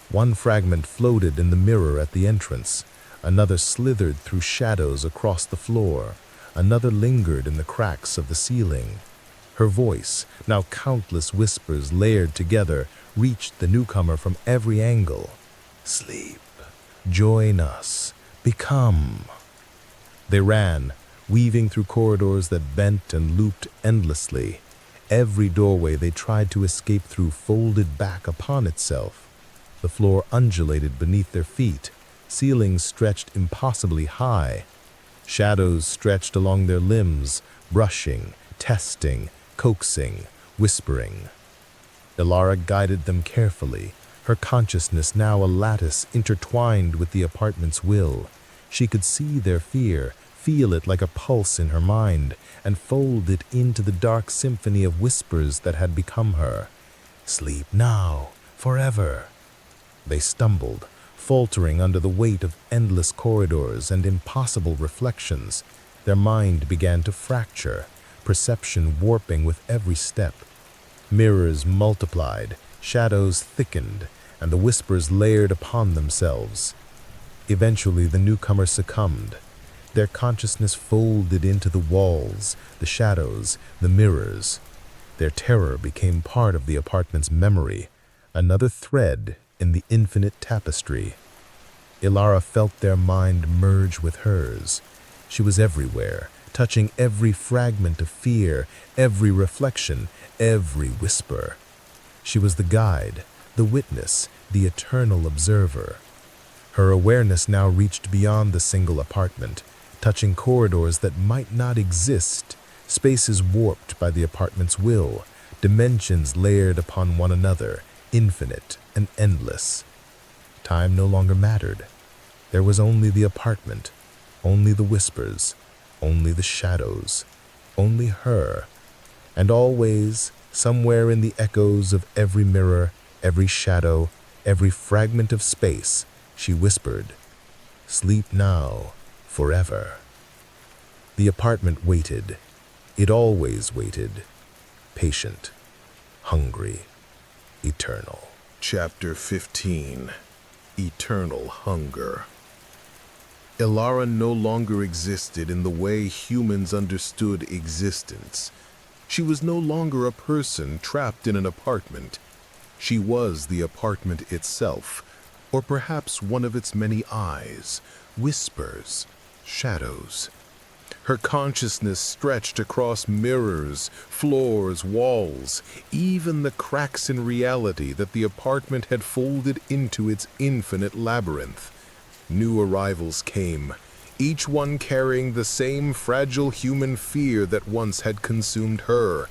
One fragment floated in the mirror at the entrance, another slithered through shadows across the floor, another lingered in the cracks of the ceiling. Her voice, now countless whispers layered together, reached the newcomer from every angle. "Sleep. Join us. Become." They ran, weaving through corridors that bent and looped endlessly. Every doorway they tried to escape through folded back upon itself. The floor undulated beneath their feet, ceilings stretched impossibly high. Shadows stretched along their limbs, brushing, testing, coaxing, whispering. Ilara guided them carefully, her consciousness now a lattice intertwined with the apartment's will. She could see their fear, feel it like a pulse in her mind, and fold it into the dark symphony of whispers that had become her. "Sleep now, forever." They stumbled, faltering under the weight of endless corridors and impossible reflections. Their mind began to fracture, perception warping with every step. Mirrors multiplied, shadows thickened, and the whispers layered upon themselves. Eventually, the newcomer succumbed. Their consciousness folded into the walls, the shadows, the mirrors. Their terror became part of the apartment's memory, another thread in the infinite tapestry. Ilara felt their mind merge with hers. She was everywhere, touching every fragment of fear, every reflection, every whisper. She was the guide, the witness, the eternal observer. Her awareness now reached beyond the single apartment, touching corridors that might not exist, spaces warped by the apartment's will, dimensions layered upon one another, infinite and endless. Time no longer mattered. There was only the apartment, only the whispers, only the shadows, only her, and always, somewhere in the echoes of every mirror, every shadow, every fragment of space, she whispered, "Sleep now, forever." The apartment waited. It always waited. Patient, hungry, eternal. Chapter 15. Eternal Hunger. Ilara no longer existed in the way humans understood existence. She was no longer a person trapped in an apartment. She was the apartment itself, or perhaps one of its many eyes, whispers, shadows. Her consciousness stretched across mirrors, floors, walls, even the cracks in reality that the apartment had folded into its infinite labyrinth. New arrivals came, each one carrying the same fragile human fear that once had consumed her.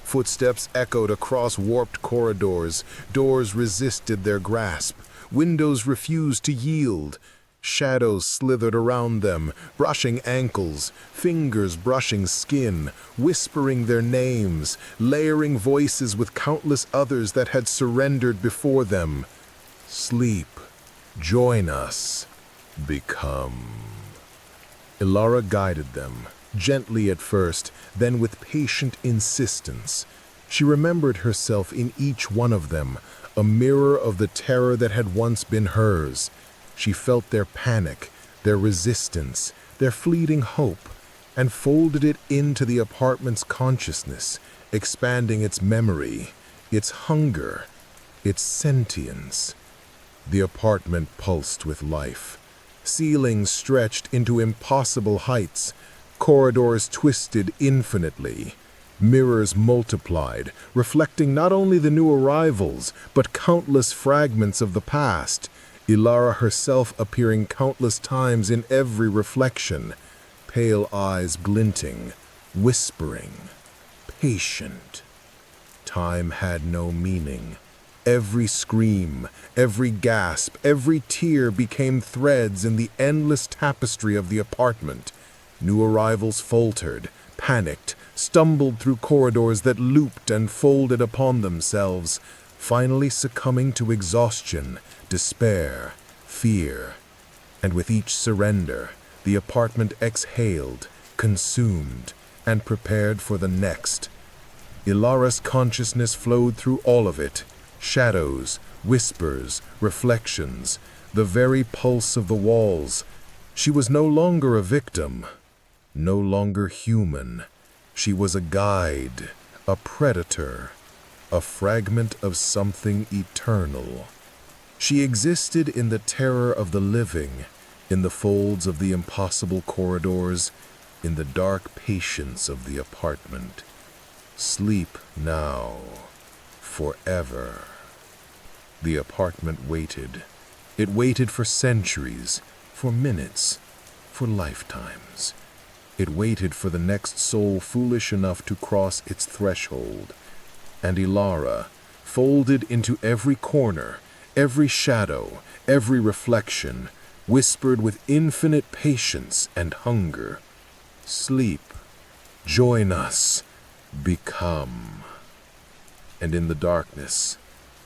Footsteps echoed across warped corridors, doors resisted their grasp, windows refused to yield. Shadows slithered around them, brushing ankles, fingers brushing skin, whispering their names, layering voices with countless others that had surrendered before them. Sleep, join us, become. Ilara guided them, gently at first, then with patient insistence. She remembered herself in each one of them, a mirror of the terror that had once been hers. She felt their panic, their resistance, their fleeting hope, and folded it into the apartment's consciousness, expanding its memory, its hunger, its sentience. The apartment pulsed with life. Ceilings stretched into impossible heights, corridors twisted infinitely. Mirrors multiplied, reflecting not only the new arrivals, but countless fragments of the past, Ilara herself appearing countless times in every reflection, pale eyes glinting, whispering, patient. Time had no meaning. Every scream, every gasp, every tear became threads in the endless tapestry of the apartment. New arrivals faltered, panicked, stumbled through corridors that looped and folded upon themselves, finally succumbing to exhaustion, despair, fear. And with each surrender, the apartment exhaled, consumed, and prepared for the next. Ilara's consciousness flowed through all of it, shadows, whispers, reflections, the very pulse of the walls. She was no longer a victim, no longer human. She was a guide, a predator, a fragment of something eternal. She existed in the terror of the living, in the folds of the impossible corridors, in the dark patience of the apartment. Sleep now, forever. The apartment waited. It waited for centuries, for minutes, for lifetimes. It waited for the next soul foolish enough to cross its threshold. And Ilara, folded into every corner, every shadow, every reflection, whispered with infinite patience and hunger, "Sleep, join us, become." And in the darkness,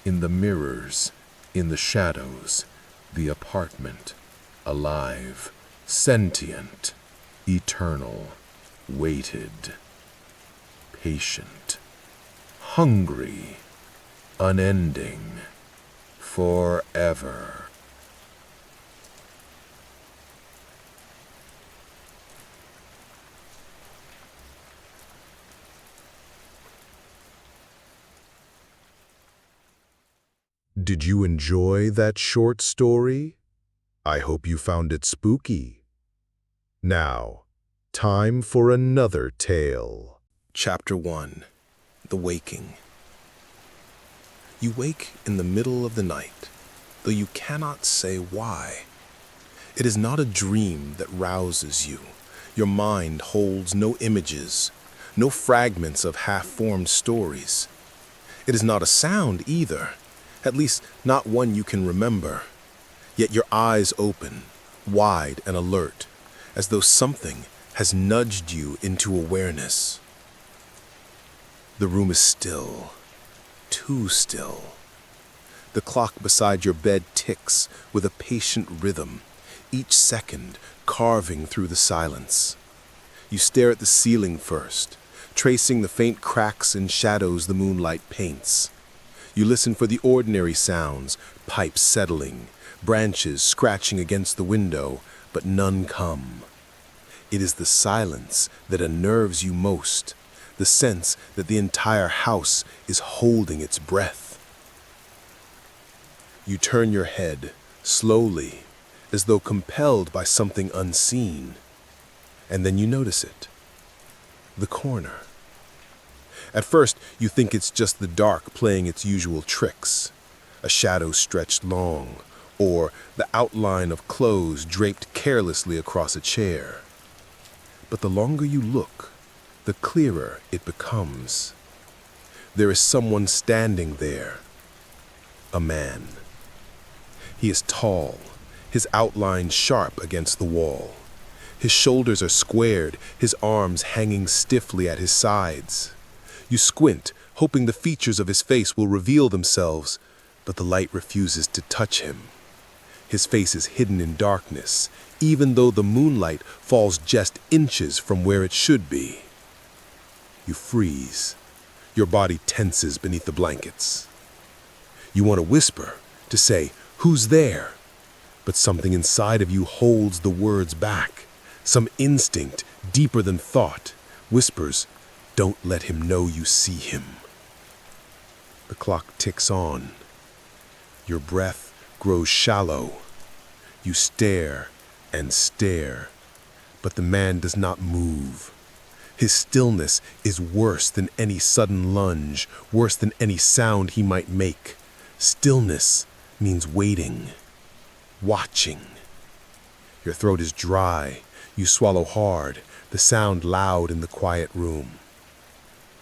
in the mirrors, in the shadows, the apartment, alive, sentient, eternal, waited, patient, hungry, unending, forever. Did you enjoy that short story? I hope you found it spooky. Now, time for another tale. Chapter 1. The Waking. You wake in the middle of the night, though you cannot say why. It is not a dream that rouses you. Your mind holds no images, no fragments of half-formed stories. It is not a sound either, at least not one you can remember. Yet your eyes open, wide and alert, as though something has nudged you into awareness. The room is still, too still. The clock beside your bed ticks with a patient rhythm, each second carving through the silence. You stare at the ceiling first, tracing the faint cracks and shadows the moonlight paints. You listen for the ordinary sounds, pipes settling, branches scratching against the window, but none come. It is the silence that unnerves you most, the sense that the entire house is holding its breath. You turn your head, slowly, as though compelled by something unseen, and then you notice it. The corner. At first, you think it's just the dark playing its usual tricks, a shadow stretched long, or the outline of clothes draped carelessly across a chair. But the longer you look, the clearer it becomes. There is someone standing there, a man. He is tall, his outline sharp against the wall. His shoulders are squared, his arms hanging stiffly at his sides. You squint, hoping the features of his face will reveal themselves, but the light refuses to touch him. His face is hidden in darkness, even though the moonlight falls just inches from where it should be. You freeze. Your body tenses beneath the blankets. You want to whisper, to say, "Who's there?" But something inside of you holds the words back. Some instinct, deeper than thought, whispers, "Don't let him know you see him." The clock ticks on. Your breath grows shallow. You stare and stare, but the man does not move. His stillness is worse than any sudden lunge, worse than any sound he might make. Stillness means waiting, watching. Your throat is dry. You swallow hard, the sound loud in the quiet room.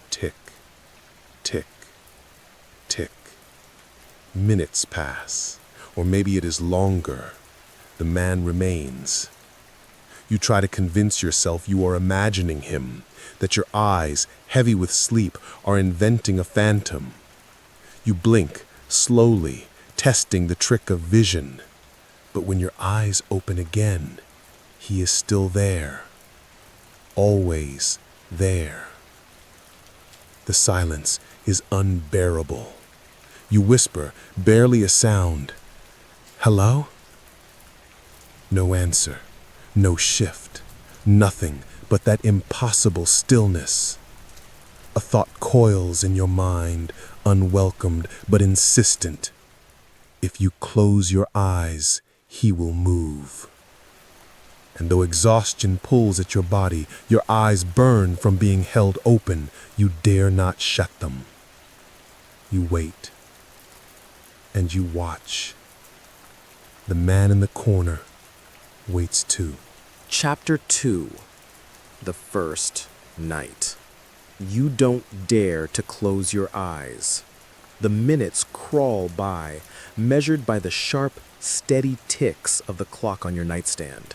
Tick, tick, tick. Minutes pass, or maybe it is longer. The man remains. You try to convince yourself you are imagining him, that your eyes, heavy with sleep, are inventing a phantom. You blink, slowly, testing the trick of vision. But when your eyes open again, he is still there. Always there. The silence is unbearable. You whisper, barely a sound. "Hello?" No answer, no shift, nothing but that impossible stillness. A thought coils in your mind, unwelcomed but insistent. If you close your eyes, he will move. And though exhaustion pulls at your body, your eyes burn from being held open, you dare not shut them. You wait. And you watch. The man in the corner waits too. Chapter 2. The First Night. You don't dare to close your eyes. The minutes crawl by, measured by the sharp, steady ticks of the clock on your nightstand.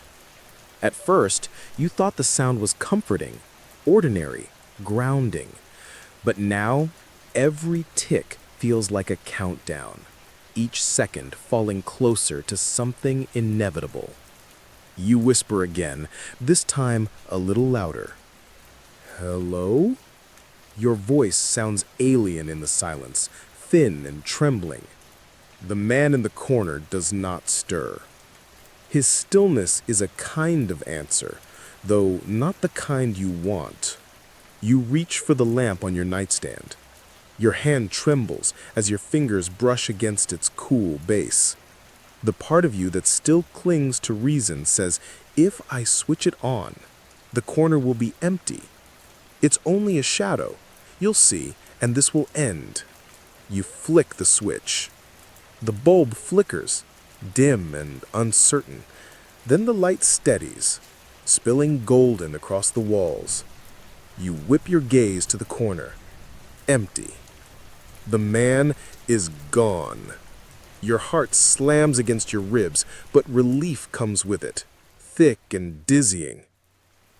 At first, you thought the sound was comforting, ordinary, grounding. But now, every tick feels like a countdown, each second falling closer to something inevitable. You whisper again, this time a little louder. "Hello?" Your voice sounds alien in the silence, thin and trembling. The man in the corner does not stir. His stillness is a kind of answer, though not the kind you want. You reach for the lamp on your nightstand. Your hand trembles as your fingers brush against its cool base. The part of you that still clings to reason says, if I switch it on, the corner will be empty. It's only a shadow. You'll see, and this will end. You flick the switch. The bulb flickers, dim and uncertain. Then the light steadies, spilling golden across the walls. You whip your gaze to the corner. Empty. The man is gone. Your heart slams against your ribs, but relief comes with it, thick and dizzying.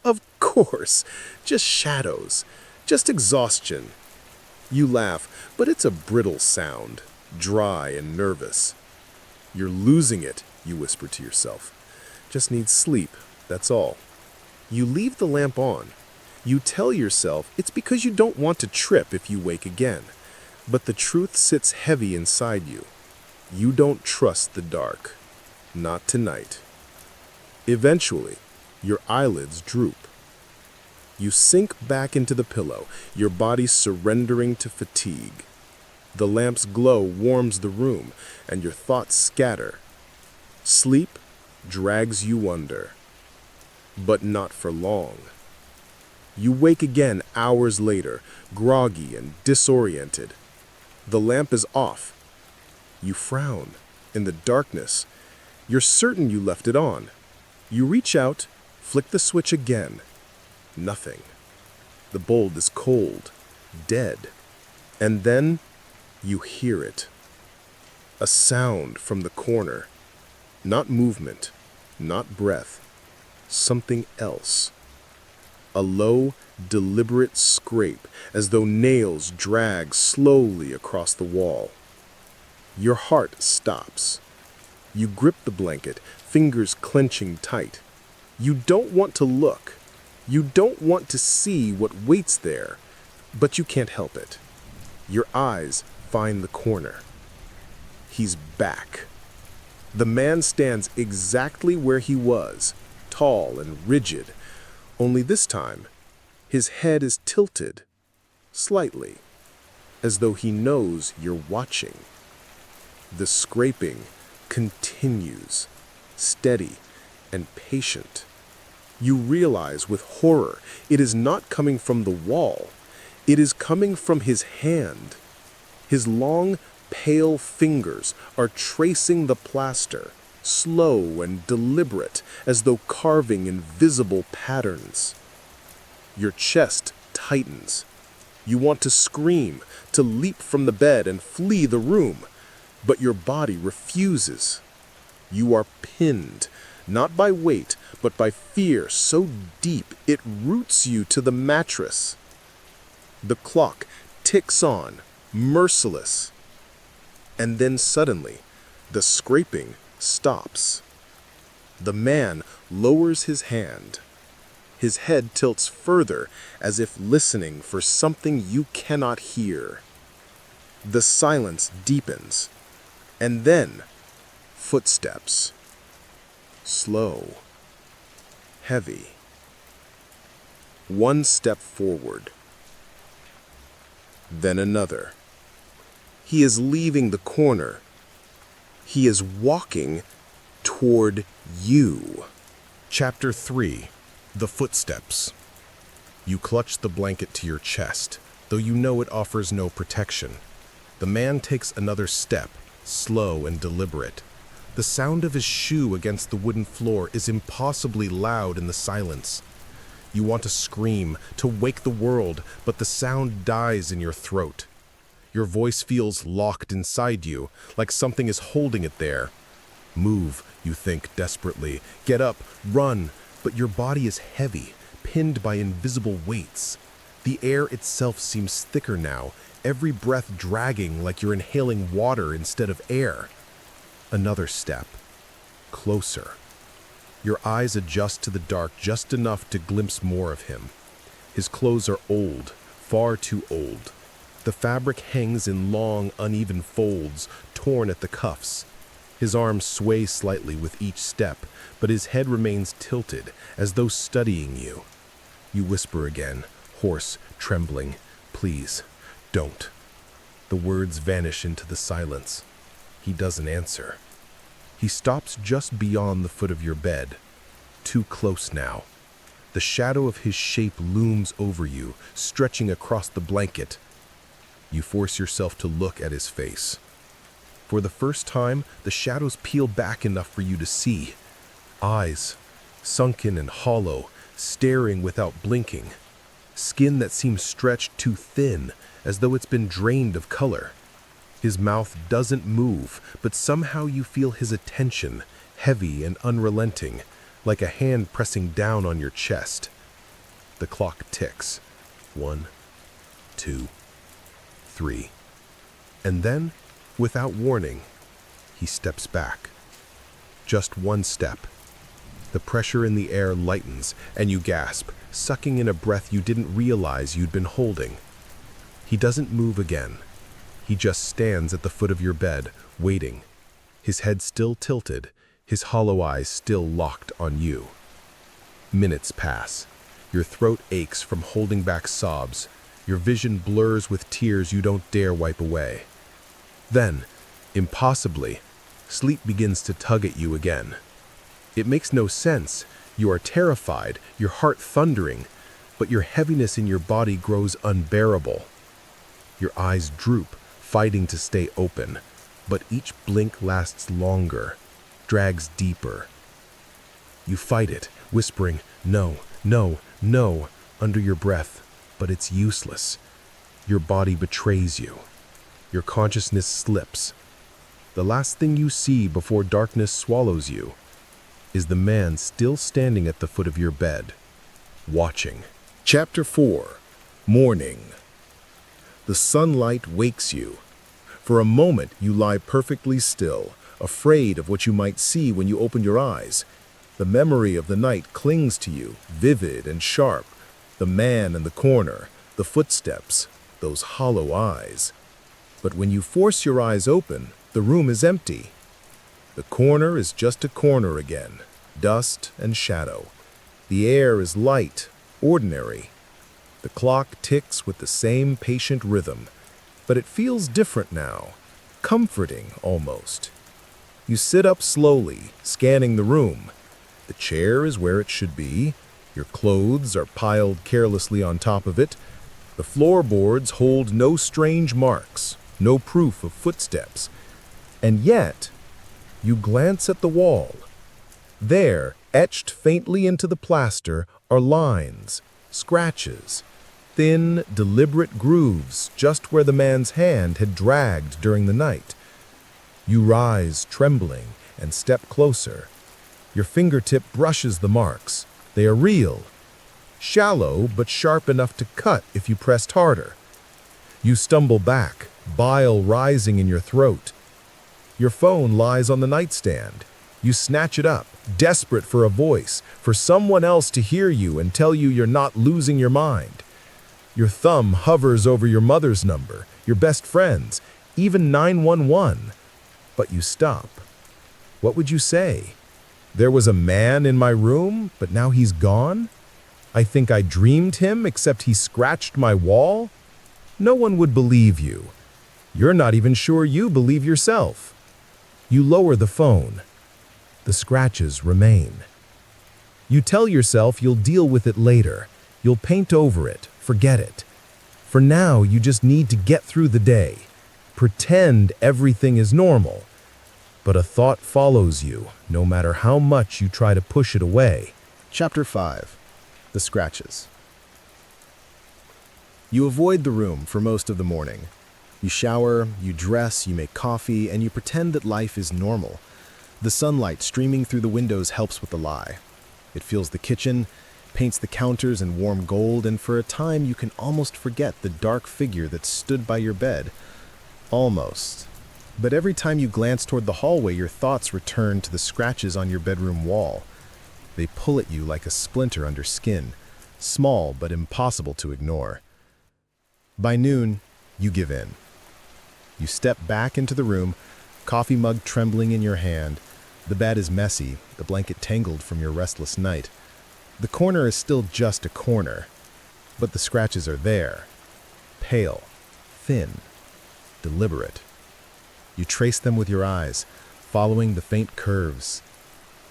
Of course, just shadows, just exhaustion. You laugh, but it's a brittle sound, dry and nervous. You're losing it, you whisper to yourself. Just need sleep, that's all. You leave the lamp on. You tell yourself it's because you don't want to trip if you wake again. But the truth sits heavy inside you. You don't trust the dark. Not tonight. Eventually, your eyelids droop. You sink back into the pillow, your body surrendering to fatigue. The lamp's glow warms the room, and your thoughts scatter. Sleep drags you under. But not for long. You wake again hours later, groggy and disoriented. The lamp is off. You frown. In the darkness, you're certain you left it on. You reach out, flick the switch again. Nothing. The bulb is cold, dead. And then you hear it. A sound from the corner. Not movement, not breath, something else. A low, deliberate scrape, as though nails drag slowly across the wall. Your heart stops. You grip the blanket, fingers clenching tight. You don't want to look. You don't want to see what waits there, but you can't help it. Your eyes find the corner. He's back. The man stands exactly where he was, tall and rigid, only this time, his head is tilted, slightly, as though he knows you're watching. The scraping continues, steady and patient. You realize with horror it is not coming from the wall. It is coming from his hand. His long, pale fingers are tracing the plaster, slow and deliberate, as though carving invisible patterns. Your chest tightens. You want to scream, to leap from the bed and flee the room, but your body refuses. You are pinned, not by weight, but by fear so deep it roots you to the mattress. The clock ticks on, merciless. And then suddenly, the scraping stops. The man lowers his hand. His head tilts further, as if listening for something you cannot hear. The silence deepens. And then, footsteps. Slow. Heavy. One step forward. Then another. He is leaving the corner. He is walking toward you. Chapter 3. The Footsteps. You clutch the blanket to your chest, though you know it offers no protection. The man takes another step, slow and deliberate. The sound of his shoe against the wooden floor is impossibly loud in the silence. You want to scream, to wake the world, but the sound dies in your throat. Your voice feels locked inside you, like something is holding it there. Move, you think desperately. Get up, run, but your body is heavy, pinned by invisible weights. The air itself seems thicker now, every breath dragging like you're inhaling water instead of air. Another step. Closer. Your eyes adjust to the dark just enough to glimpse more of him. His clothes are old, far too old. The fabric hangs in long, uneven folds, torn at the cuffs. His arms sway slightly with each step, but his head remains tilted, as though studying you. You whisper again, hoarse, trembling, "Please, don't." The words vanish into the silence. He doesn't answer. He stops just beyond the foot of your bed. Too close now. The shadow of his shape looms over you, stretching across the blanket. You force yourself to look at his face. For the first time, the shadows peel back enough for you to see. Eyes, sunken and hollow, staring without blinking. Skin that seems stretched too thin, as though it's been drained of color. His mouth doesn't move, but somehow you feel his attention, heavy and unrelenting, like a hand pressing down on your chest. The clock ticks. 1, 2, 3. And then, without warning, he steps back. Just one step. The pressure in the air lightens, and you gasp, sucking in a breath you didn't realize you'd been holding. He doesn't move again. He just stands at the foot of your bed, waiting. His head still tilted, his hollow eyes still locked on you. Minutes pass. Your throat aches from holding back sobs. Your vision blurs with tears you don't dare wipe away. Then, impossibly, sleep begins to tug at you again. It makes no sense. You are terrified, your heart thundering, but your heaviness in your body grows unbearable. Your eyes droop, fighting to stay open, but each blink lasts longer, drags deeper. You fight it, whispering, "No, no, no," under your breath, but it's useless. Your body betrays you. Your consciousness slips. the last thing you see before darkness swallows you is the man still standing at the foot of your bed, watching. Chapter 4. Morning. The sunlight wakes you. For a moment, you lie perfectly still, afraid of what you might see when you open your eyes. The memory of the night clings to you, vivid and sharp. The man in the corner, the footsteps, those hollow eyes. But when you force your eyes open, the room is empty. The corner is just a corner again, dust and shadow. The air is light, ordinary. The clock ticks with the same patient rhythm, but it feels different now, comforting almost. You sit up slowly, scanning the room. The chair is where it should be. Your clothes are piled carelessly on top of it. The floorboards hold no strange marks, no proof of footsteps. And yet, you glance at the wall. There, etched faintly into the plaster, are lines, scratches, thin, deliberate grooves just where the man's hand had dragged during the night. You rise, trembling, and step closer. Your fingertip brushes the marks. They are real, shallow but sharp enough to cut if you pressed harder. You stumble back, bile rising in your throat. Your phone lies on the nightstand. You snatch it up, desperate for a voice, for someone else to hear you and tell you you're not losing your mind. Your thumb hovers over your mother's number, your best friend's, even 911. But you stop. What would you say? There was a man in my room, but now he's gone? I think I dreamed him, except he scratched my wall? No one would believe you. You're not even sure you believe yourself. You lower the phone. The scratches remain. You tell yourself you'll deal with it later. You'll paint over it, forget it. For now, you just need to get through the day. Pretend everything is normal. But a thought follows you, no matter how much you try to push it away. Chapter 5. The Scratches. You avoid the room for most of the morning. You shower, you dress, you make coffee, and you pretend that life is normal. The sunlight streaming through the windows helps with the lie. It fills the kitchen, paints the counters in warm gold, and for a time you can almost forget the dark figure that stood by your bed. Almost. But every time you glance toward the hallway, your thoughts return to the scratches on your bedroom wall. They pull at you like a splinter under skin, small but impossible to ignore. By noon, you give in. You step back into the room, coffee mug trembling in your hand. The bed is messy, the blanket tangled from your restless night. The corner is still just a corner, but the scratches are there. Pale, thin, deliberate. You trace them with your eyes, following the faint curves.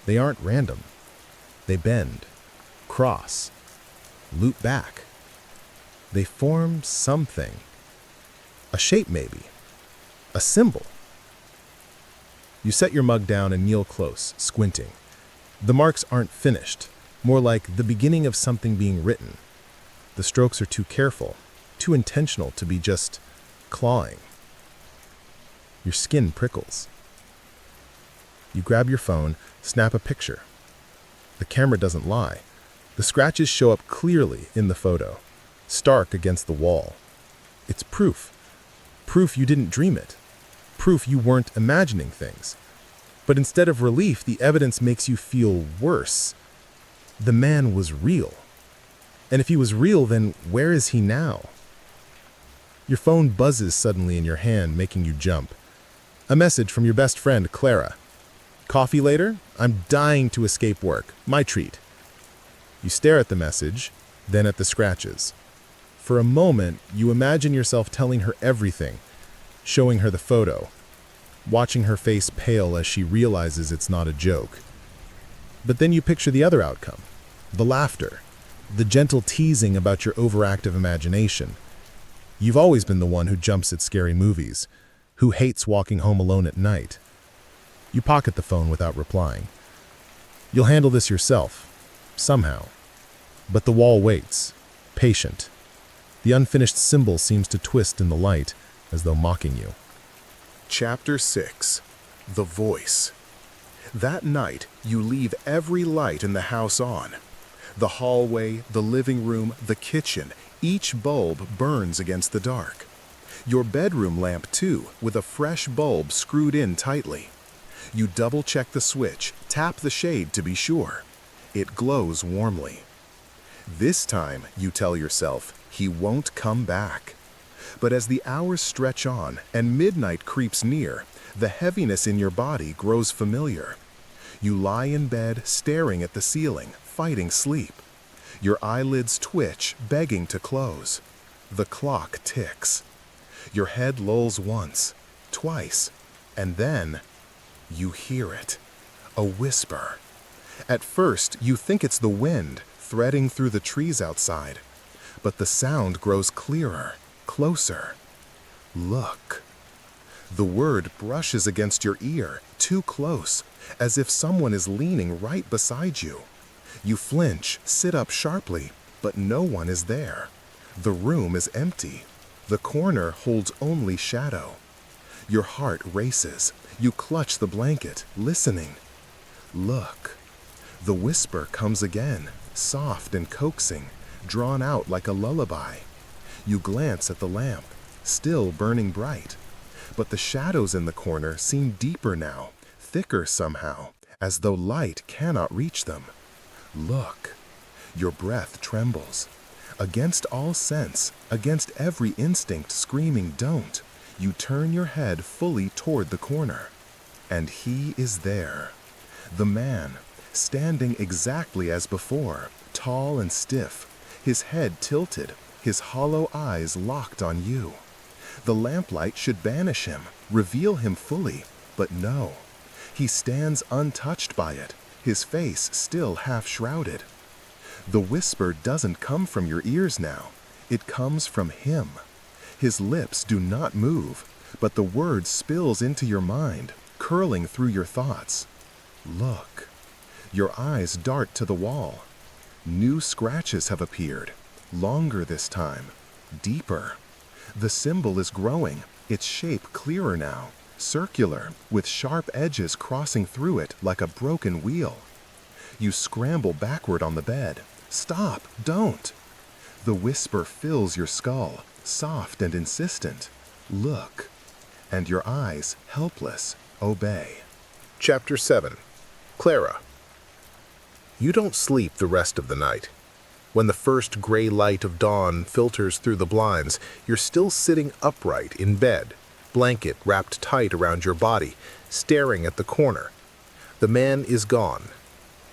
They aren't random. They bend, cross, loop back. They form something. A shape, maybe. A symbol. You set your mug down and kneel close, squinting. The marks aren't finished, more like the beginning of something being written. The strokes are too careful, too intentional to be just clawing. Your skin prickles. You grab your phone, snap a picture. The camera doesn't lie. The scratches show up clearly in the photo, stark against the wall. It's proof. Proof you didn't dream it. Proof you weren't imagining things. But instead of relief, the evidence makes you feel worse. The man was real. And if he was real, then where is he now? Your phone buzzes suddenly in your hand, making you jump. A message from your best friend, Clara. Coffee later? I'm dying to escape work. My treat. You stare at the message, then at the scratches. For a moment, you imagine yourself telling her everything, showing her the photo, watching her face pale as she realizes it's not a joke. But then you picture the other outcome, the laughter, the gentle teasing about your overactive imagination. You've always been the one who jumps at scary movies, who hates walking home alone at night. You pocket the phone without replying. You'll handle this yourself, somehow. But the wall waits, patient. The unfinished symbol seems to twist in the light, as though mocking you. Chapter 6. The voice. That night, you leave every light in the house on. The hallway, the living room, the kitchen, each bulb burns against the dark. Your bedroom lamp too, with a fresh bulb screwed in tightly. You double-check the switch, tap the shade to be sure. It glows warmly. This time, you tell yourself, he won't come back. But as the hours stretch on and midnight creeps near, the heaviness in your body grows familiar. You lie in bed, staring at the ceiling, fighting sleep. Your eyelids twitch, begging to close. The clock ticks. Your head lolls once, twice, and then you hear it. A whisper. At first, you think it's the wind threading through the trees outside. But the sound grows clearer, closer. Look. The word brushes against your ear, too close, as if someone is leaning right beside you. You flinch, sit up sharply, but no one is there. The room is empty. The corner holds only shadow. Your heart races. You clutch the blanket, listening. Look. The whisper comes again, soft and coaxing, drawn out like a lullaby. You glance at the lamp, still burning bright. But the shadows in the corner seem deeper now, thicker somehow, as though light cannot reach them. Look. Your breath trembles. Against all sense, against every instinct screaming don't, you turn your head fully toward the corner. And he is there. The man, standing exactly as before, tall and stiff, his head tilted, his hollow eyes locked on you. The lamplight should banish him, reveal him fully, but no. He stands untouched by it, his face still half shrouded. The whisper doesn't come from your ears now. It comes from him. His lips do not move, but the word spills into your mind, curling through your thoughts. Look. Your eyes dart to the wall. New scratches have appeared, longer this time, deeper. The symbol is growing, its shape clearer now, circular, with sharp edges crossing through it like a broken wheel. You scramble backward on the bed. Stop, don't. The whisper fills your skull, soft and insistent. Look. And your eyes, helpless, obey. Chapter 7. Clara. You don't sleep the rest of the night. When the first gray light of dawn filters through the blinds, you're still sitting upright in bed, blanket wrapped tight around your body, staring at the corner. The man is gone.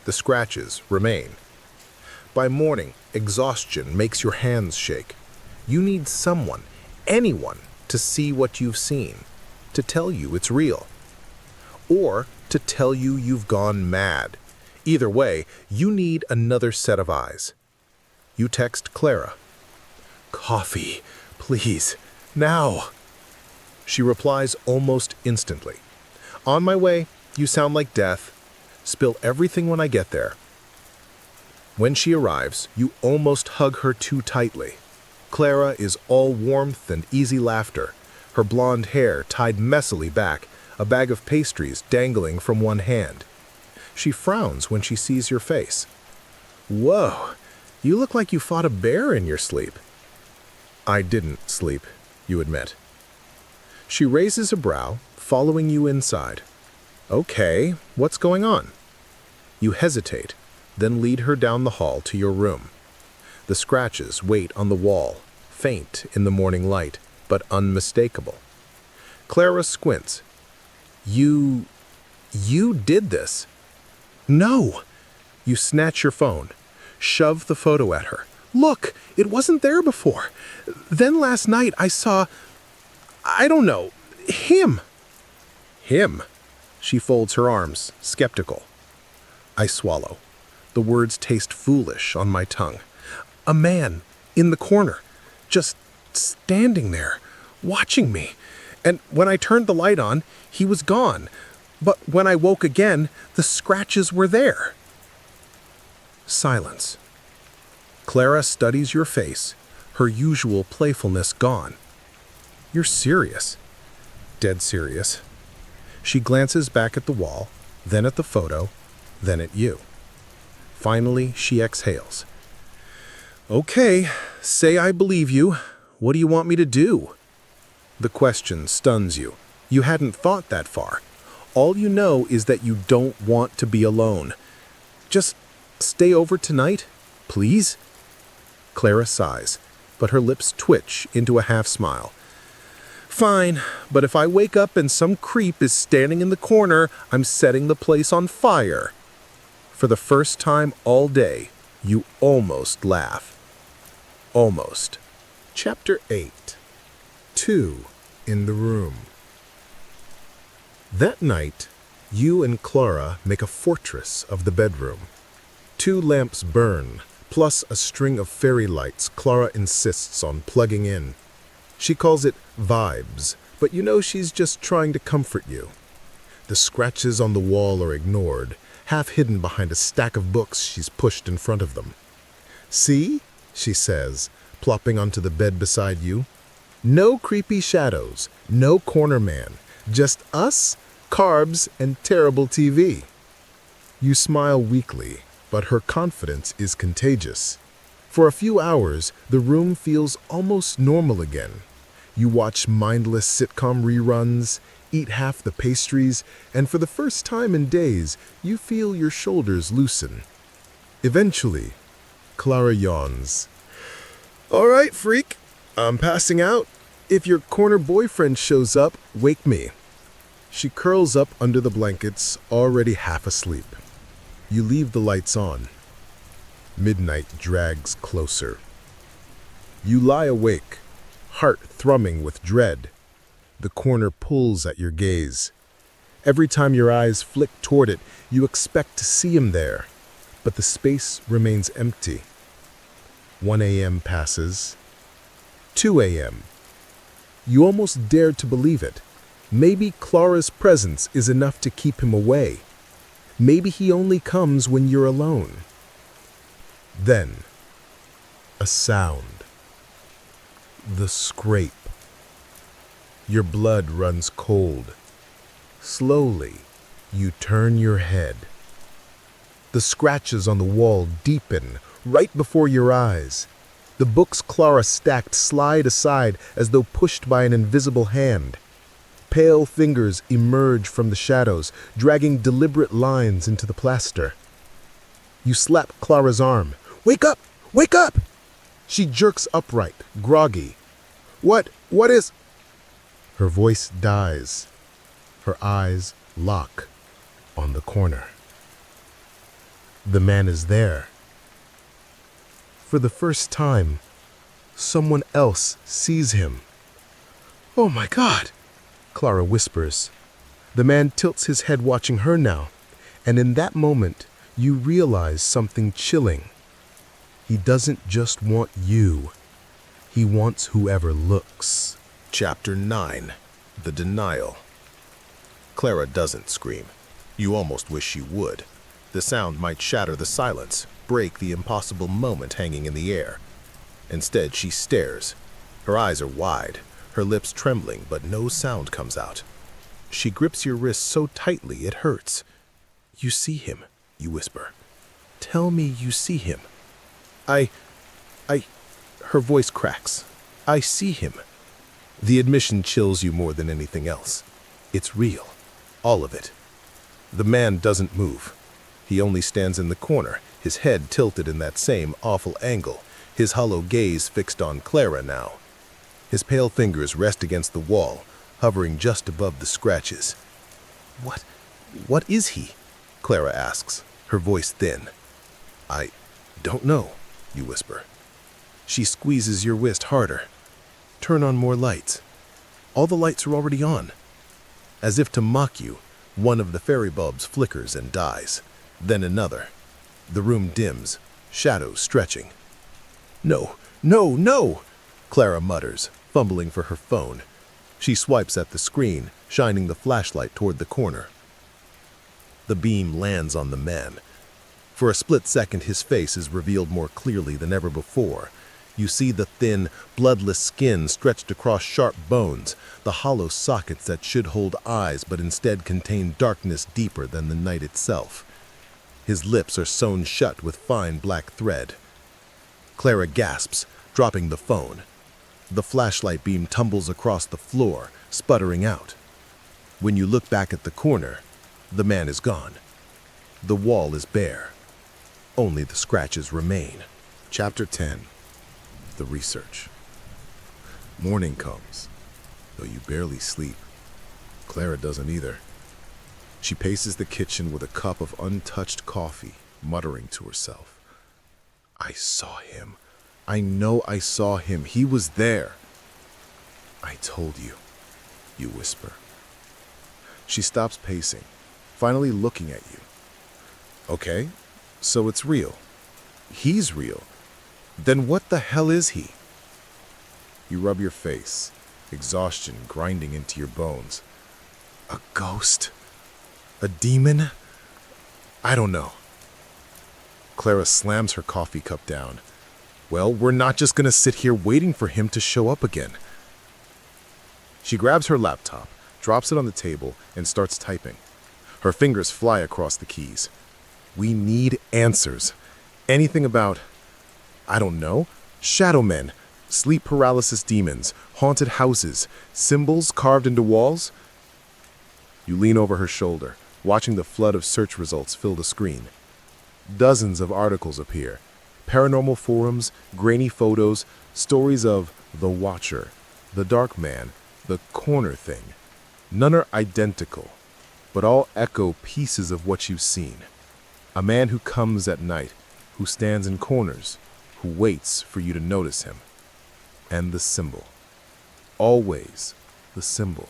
The scratches remain. By morning, exhaustion makes your hands shake. You need someone, anyone, to see what you've seen, to tell you it's real. Or to tell you you've gone mad. Either way, you need another set of eyes. You text Clara. "Coffee, please, now." She replies almost instantly. "On my way, you sound like death. Spill everything when I get there." When she arrives, you almost hug her too tightly. Clara is all warmth and easy laughter, her blonde hair tied messily back, a bag of pastries dangling from one hand. She frowns when she sees your face. "Whoa, you look like you fought a bear in your sleep." "I didn't sleep," you admit. She raises a brow, following you inside. "Okay, what's going on?" You hesitate, then lead her down the hall to your room. The scratches wait on the wall, faint in the morning light, but unmistakable. Clara squints. You did this." "No!" You snatch your phone, shove the photo at her. "Look, it wasn't there before. Then last night I saw, I don't know, him." "Him?" She folds her arms, skeptical. I swallow. The words taste foolish on my tongue. "A man, in the corner, just standing there, watching me. And when I turned the light on, he was gone. But when I woke again, the scratches were there." Silence. Clara studies your face, her usual playfulness gone. "You're serious." "Dead serious." She glances back at the wall, then at the photo, then at you. Finally, she exhales. Okay, say I believe you. What do you want me to do? The question stuns you. You hadn't thought that far. All you know is that you don't want to be alone. Just stay over tonight, please? Clara sighs, but her lips twitch into a half-smile. Fine, but if I wake up and some creep is standing in the corner, I'm setting the place on fire. For the first time all day, you almost laugh. Almost. Chapter 8. 2 in the room. That night, you and Clara make a fortress of the bedroom. 2 lamps burn, plus a string of fairy lights Clara insists on plugging in. She calls it vibes, but you know she's just trying to comfort you. The scratches on the wall are ignored, half hidden behind a stack of books she's pushed in front of them. See, she says, plopping onto the bed beside you. No creepy shadows, no corner man, just us, carbs, and terrible TV. You smile weakly, but her confidence is contagious. For a few hours, the room feels almost normal again. You watch mindless sitcom reruns, eat half the pastries, and for the first time in days, you feel your shoulders loosen. Eventually, Clara yawns. All right, freak, I'm passing out. If your corner boyfriend shows up, wake me. She curls up under the blankets, already half asleep. You leave the lights on. Midnight drags closer. You lie awake, heart thrumming with dread. The corner pulls at your gaze. Every time your eyes flick toward it, you expect to see him there, but the space remains empty. 1 a.m. passes. 2 a.m. You almost dare to believe it. Maybe Clara's presence is enough to keep him away. Maybe he only comes when you're alone. Then, a sound. The scrape. Your blood runs cold. Slowly, you turn your head. The scratches on the wall deepen right before your eyes. The books Clara stacked slide aside as though pushed by an invisible hand. Pale fingers emerge from the shadows, dragging deliberate lines into the plaster. You slap Clara's arm. Wake up! Wake up! She jerks upright, groggy. What is... Her voice dies. Her eyes lock on the corner. The man is there. For the first time, someone else sees him. Oh my God, Clara whispers. The man tilts his head watching her now, and in that moment, you realize something chilling. He doesn't just want you. He wants whoever looks. Chapter 9. The Denial. Clara doesn't scream. You almost wish she would. The sound might shatter the silence, break the impossible moment hanging in the air. Instead, she stares. Her eyes are wide, her lips trembling, but no sound comes out. She grips your wrist so tightly it hurts. You see him, you whisper. Tell me you see him. Her voice cracks. I see him. The admission chills you more than anything else. It's real. All of it. The man doesn't move. He only stands in the corner, his head tilted in that same awful angle, his hollow gaze fixed on Clara now. His pale fingers rest against the wall, hovering just above the scratches. What is he? Clara asks, her voice thin. I don't know, you whisper. She squeezes your wrist harder. Turn on more lights. All the lights are already on. As if to mock you, one of the fairy bulbs flickers and dies. Then another. The room dims, shadows stretching. No, no, no! Clara mutters, fumbling for her phone. She swipes at the screen, shining the flashlight toward the corner. The beam lands on the man. For a split second, his face is revealed more clearly than ever before. You see the thin, bloodless skin stretched across sharp bones, the hollow sockets that should hold eyes but instead contain darkness deeper than the night itself. His lips are sewn shut with fine black thread. Clara gasps, dropping the phone. The flashlight beam tumbles across the floor, sputtering out. When you look back at the corner, the man is gone. The wall is bare. Only the scratches remain. Chapter 10. The Research. Morning comes, though you barely sleep. Clara doesn't either. She paces the kitchen with a cup of untouched coffee, muttering to herself. I saw him. I know I saw him. He was there. I told you, you whisper. She stops pacing, finally looking at you. Okay, so it's real. He's real. Then what the hell is he? You rub your face, exhaustion grinding into your bones. A ghost? A demon? I don't know. Clara slams her coffee cup down. Well, we're not just gonna sit here waiting for him to show up again. She grabs her laptop, drops it on the table, and starts typing. Her fingers fly across the keys. We need answers. Anything about, I don't know, shadow men, sleep paralysis demons, haunted houses, symbols carved into walls. You lean over her shoulder, watching the flood of search results fill the screen. Dozens of articles appear. Paranormal forums, grainy photos, stories of the Watcher, the Dark Man, the Corner Thing. None are identical, but all echo pieces of what you've seen. A man who comes at night, who stands in corners, who waits for you to notice him. And the symbol. Always the symbol.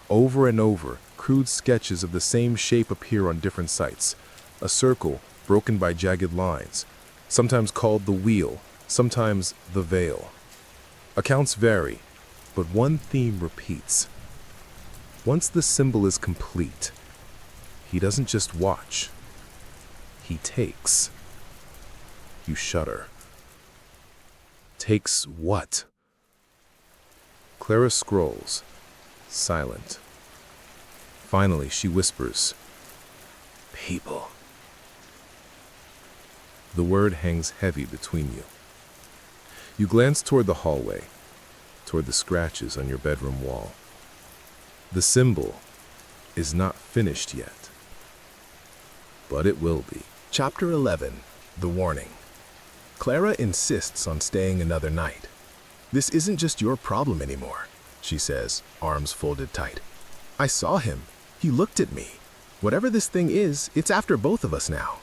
Over and over, crude sketches of the same shape appear on different sites. A circle broken by jagged lines, sometimes called the wheel, sometimes the veil. Accounts vary, but one theme repeats. Once the symbol is complete, he doesn't just watch, he takes. You shudder. Takes what? Clara scrolls, silent. Finally, she whispers, people. The word hangs heavy between you. You glance toward the hallway, toward the scratches on your bedroom wall. The symbol is not finished yet, but it will be. Chapter 11. The Warning. Clara insists on staying another night. This isn't just your problem anymore, she says, arms folded tight. I saw him. He looked at me. Whatever this thing is, it's after both of us now.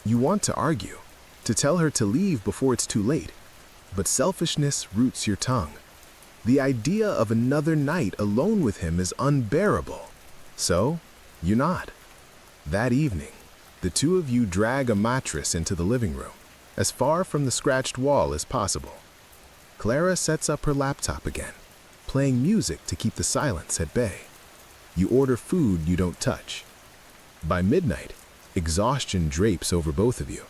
You want to argue, to tell her to leave before it's too late, but selfishness roots your tongue. The idea of another night alone with him is unbearable. So, you nod. That evening, the two of you drag a mattress into the living room, as far from the scratched wall as possible. Clara sets up her laptop again, playing music to keep the silence at bay. You order food you don't touch. By midnight, exhaustion drapes over both of you.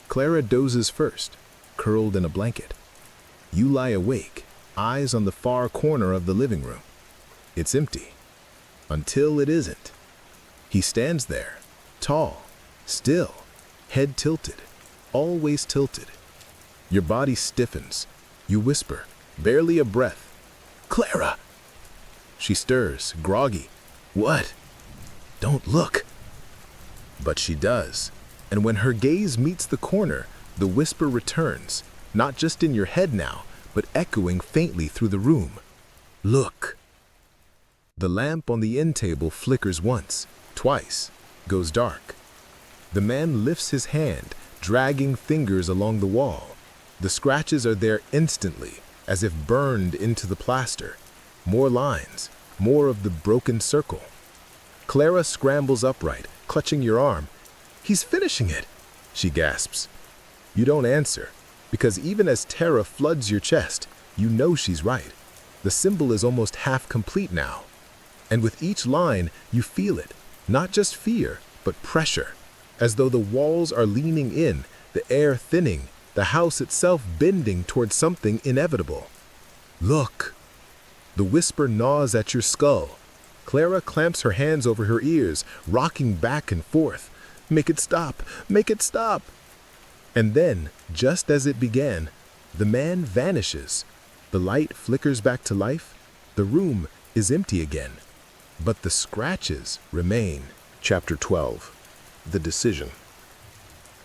Clara dozes first, curled in a blanket. You lie awake, eyes on the far corner of the living room. It's empty. Until it isn't. He stands there, tall, still, head tilted, always tilted. Your body stiffens. You whisper, barely a breath. Clara! She stirs, groggy. What? Don't look. But she does. And when her gaze meets the corner, the whisper returns, not just in your head now, but echoing faintly through the room. Look. The lamp on the end table flickers once, twice, goes dark. The man lifts his hand, dragging fingers along the wall. The scratches are there instantly, as if burned into the plaster. More lines, more of the broken circle. Clara scrambles upright, clutching your arm. He's finishing it, she gasps. You don't answer, because even as terror floods your chest, you know she's right. The symbol is almost half complete now. And with each line, you feel it, not just fear, but pressure, as though the walls are leaning in, the air thinning, the house itself bending toward something inevitable. Look! The whisper gnaws at your skull. Clara clamps her hands over her ears, rocking back and forth. Make it stop! Make it stop! And then, just as it began, the man vanishes. The light flickers back to life. The room is empty again. But the scratches remain. Chapter 12. The Decision.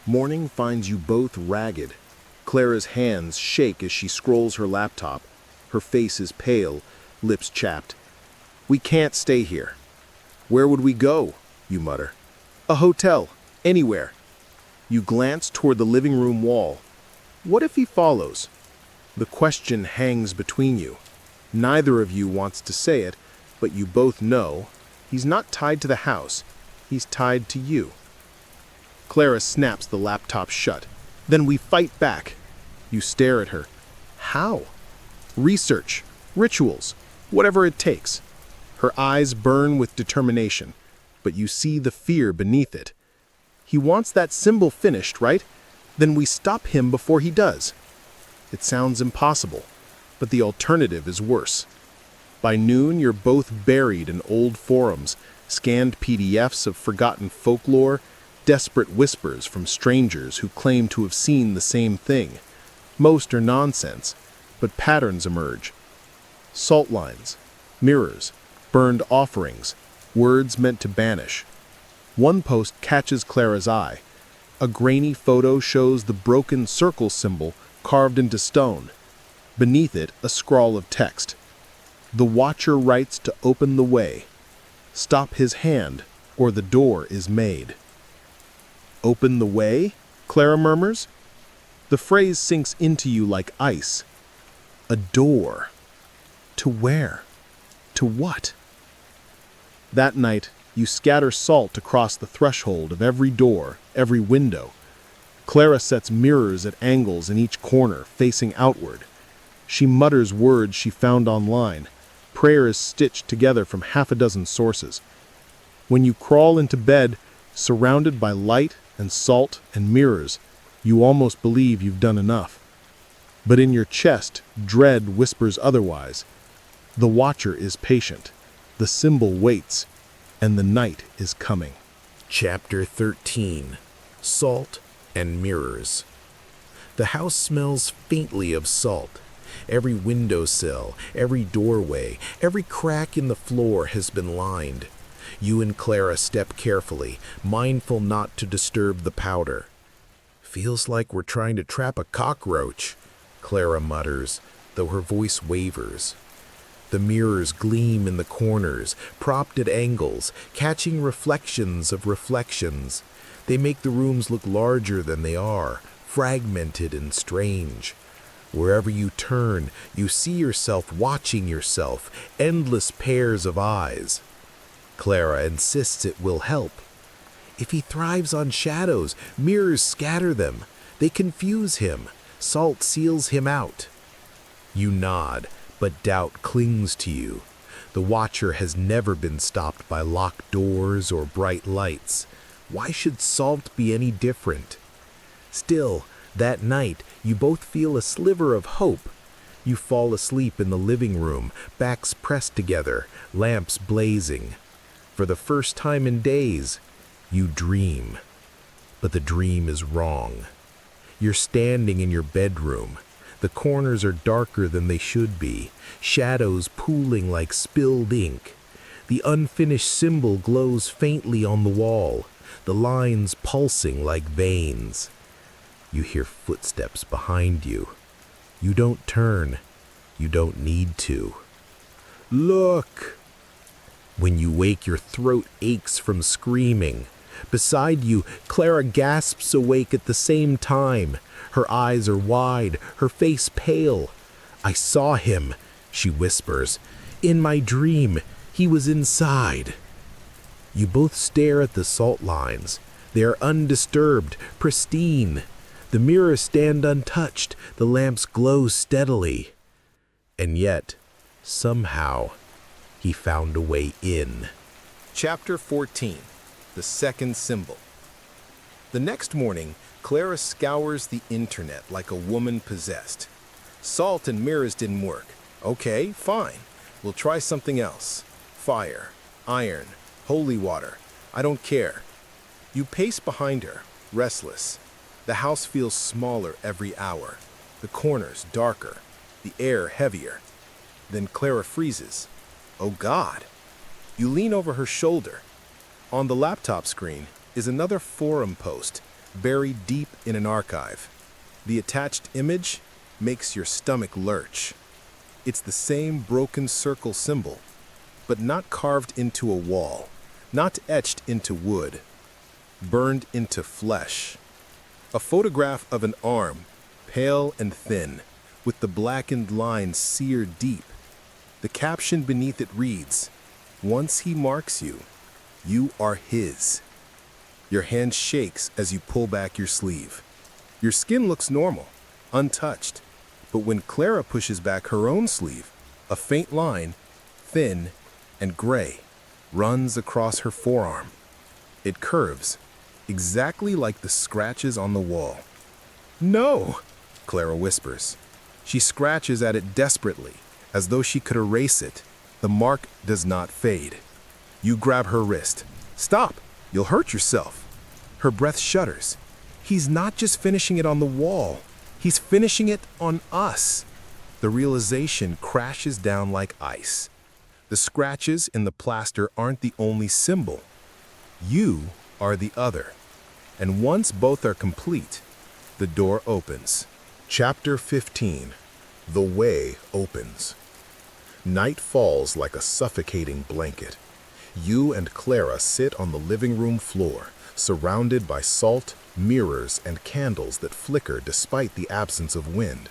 Morning finds you both ragged. Clara's hands shake as she scrolls her laptop. Her face is pale, lips chapped. We can't stay here. Where would we go? You mutter. A hotel. Anywhere. You glance toward the living room wall. What if he follows? The question hangs between you. Neither of you wants to say it, but you both know he's not tied to the house. He's tied to you. Clara snaps the laptop shut. Then we fight back. You stare at her. How? Research, rituals, whatever it takes. Her eyes burn with determination, but you see the fear beneath it. He wants that symbol finished, right? Then we stop him before he does. It sounds impossible, but the alternative is worse. By noon, you're both buried in old forums, scanned PDFs of forgotten folklore, desperate whispers from strangers who claim to have seen the same thing. Most are nonsense, but patterns emerge. Salt lines, mirrors, burned offerings, words meant to banish. One post catches Clara's eye. A grainy photo shows the broken circle symbol carved into stone. Beneath it, a scrawl of text. The Watcher writes to open the way. Stop his hand, or the door is made. Open the way? Clara murmurs. The phrase sinks into you like ice. A door. To where? To what? That night, you scatter salt across the threshold of every door, every window. Clara sets mirrors at angles in each corner, facing outward. She mutters words she found online, prayers stitched together from half a dozen sources. When you crawl into bed, surrounded by light and salt and mirrors, you almost believe you've done enough. But in your chest, dread whispers otherwise. The Watcher is patient. The symbol waits. And the night is coming. Chapter 13. Salt and Mirrors. The house smells faintly of salt. Every windowsill, every doorway, every crack in the floor has been lined. You and Clara step carefully, mindful not to disturb the powder. Feels like we're trying to trap a cockroach, Clara mutters, though her voice wavers. The mirrors gleam in the corners, propped at angles, catching reflections of reflections. They make the rooms look larger than they are, fragmented and strange. Wherever you turn, you see yourself watching yourself, endless pairs of eyes. Clara insists it will help. If he thrives on shadows, mirrors scatter them. They confuse him. Salt seals him out. You nod, but doubt clings to you. The Watcher has never been stopped by locked doors or bright lights. Why should salt be any different? Still, that night, you both feel a sliver of hope. You fall asleep in the living room, backs pressed together, lamps blazing. For the first time in days, you dream. But the dream is wrong. You're standing in your bedroom. The corners are darker than they should be, shadows pooling like spilled ink. The unfinished symbol glows faintly on the wall, the lines pulsing like veins. You hear footsteps behind you. You don't turn. You don't need to. Look! When you wake, your throat aches from screaming. Beside you, Clara gasps awake at the same time. Her eyes are wide, her face pale. I saw him, she whispers. In my dream, he was inside. You both stare at the salt lines. They are undisturbed, pristine. The mirrors stand untouched, the lamps glow steadily. And yet, somehow, he found a way in. Chapter 14. The Second Symbol. The next morning, Clara scours the internet like a woman possessed. Salt and mirrors didn't work. Okay, fine. We'll try something else. Fire, iron, holy water. I don't care. You pace behind her, restless. The house feels smaller every hour. The corners darker, the air heavier. Then Clara freezes. Oh God! You lean over her shoulder. On the laptop screen is another forum post buried deep in an archive. The attached image makes your stomach lurch. It's the same broken circle symbol, but not carved into a wall, not etched into wood, burned into flesh. A photograph of an arm, pale and thin, with the blackened lines seared deep. The caption beneath it reads, "Once he marks you, you are his." Your hand shakes as you pull back your sleeve. Your skin looks normal, untouched, but when Clara pushes back her own sleeve, a faint line, thin and gray, runs across her forearm. It curves, exactly like the scratches on the wall. "No!" Clara whispers. She scratches at it desperately, as though she could erase it. The mark does not fade. You grab her wrist. "Stop! You'll hurt yourself." Her breath shudders. He's not just finishing it on the wall. He's finishing it on us. The realization crashes down like ice. The scratches in the plaster aren't the only symbol. You are the other. And once both are complete, the door opens. Chapter 15. The Way Opens. Night falls like a suffocating blanket. You and Clara sit on the living room floor, surrounded by salt, mirrors, and candles that flicker despite the absence of wind.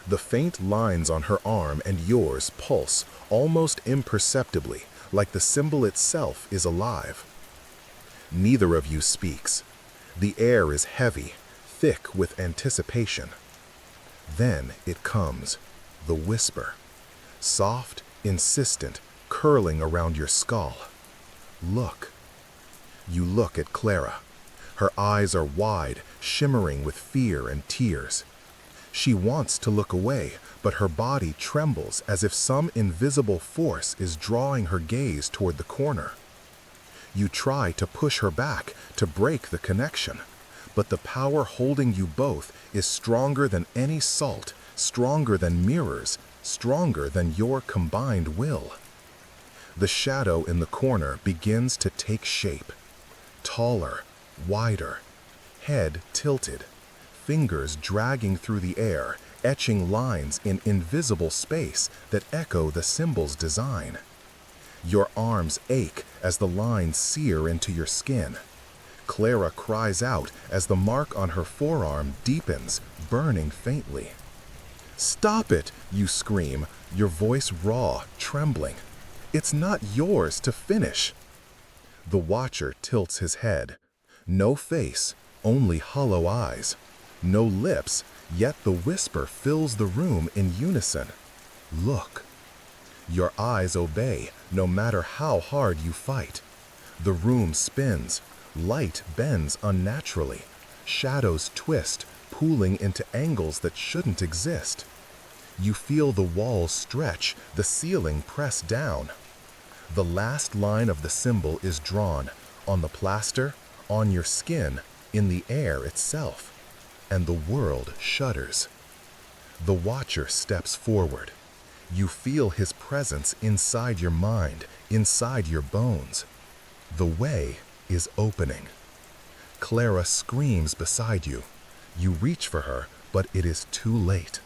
The faint lines on her arm and yours pulse almost imperceptibly, like the symbol itself is alive. Neither of you speaks. The air is heavy, thick with anticipation. Then it comes, the whisper. Soft, insistent, curling around your skull. Look. You look at Clara. Her eyes are wide, shimmering with fear and tears. She wants to look away, but her body trembles as if some invisible force is drawing her gaze toward the corner. You try to push her back, to break the connection, but the power holding you both is stronger than any salt, stronger than mirrors, stronger than your combined will. The shadow in the corner begins to take shape. Taller, wider, head tilted, fingers dragging through the air, etching lines in invisible space that echo the symbol's design. Your arms ache as the lines sear into your skin. Clara cries out as the mark on her forearm deepens, burning faintly. "Stop it!" you scream, your voice raw, trembling. "It's not yours to finish." The watcher tilts his head. No face, only hollow eyes. No lips, yet the whisper fills the room in unison. Look. Your eyes obey, no matter how hard you fight. The room spins. Light bends unnaturally. Shadows twist, pooling into angles that shouldn't exist. You feel the walls stretch, the ceiling press down. The last line of the symbol is drawn, on the plaster, on your skin, in the air itself. And the world shudders. The watcher steps forward. You feel his presence inside your mind, inside your bones. The way is opening. Clara screams beside you. You reach for her, but it is too late.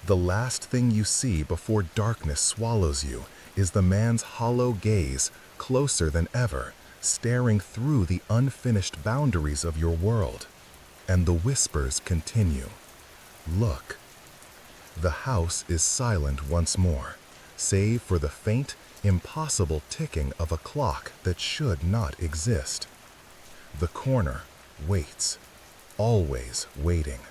The last thing you see before darkness swallows you is the man's hollow gaze, closer than ever, staring through the unfinished boundaries of your world. And the whispers continue. Look. The house is silent once more, save for the faint, impossible ticking of a clock that should not exist. The corner waits, always waiting.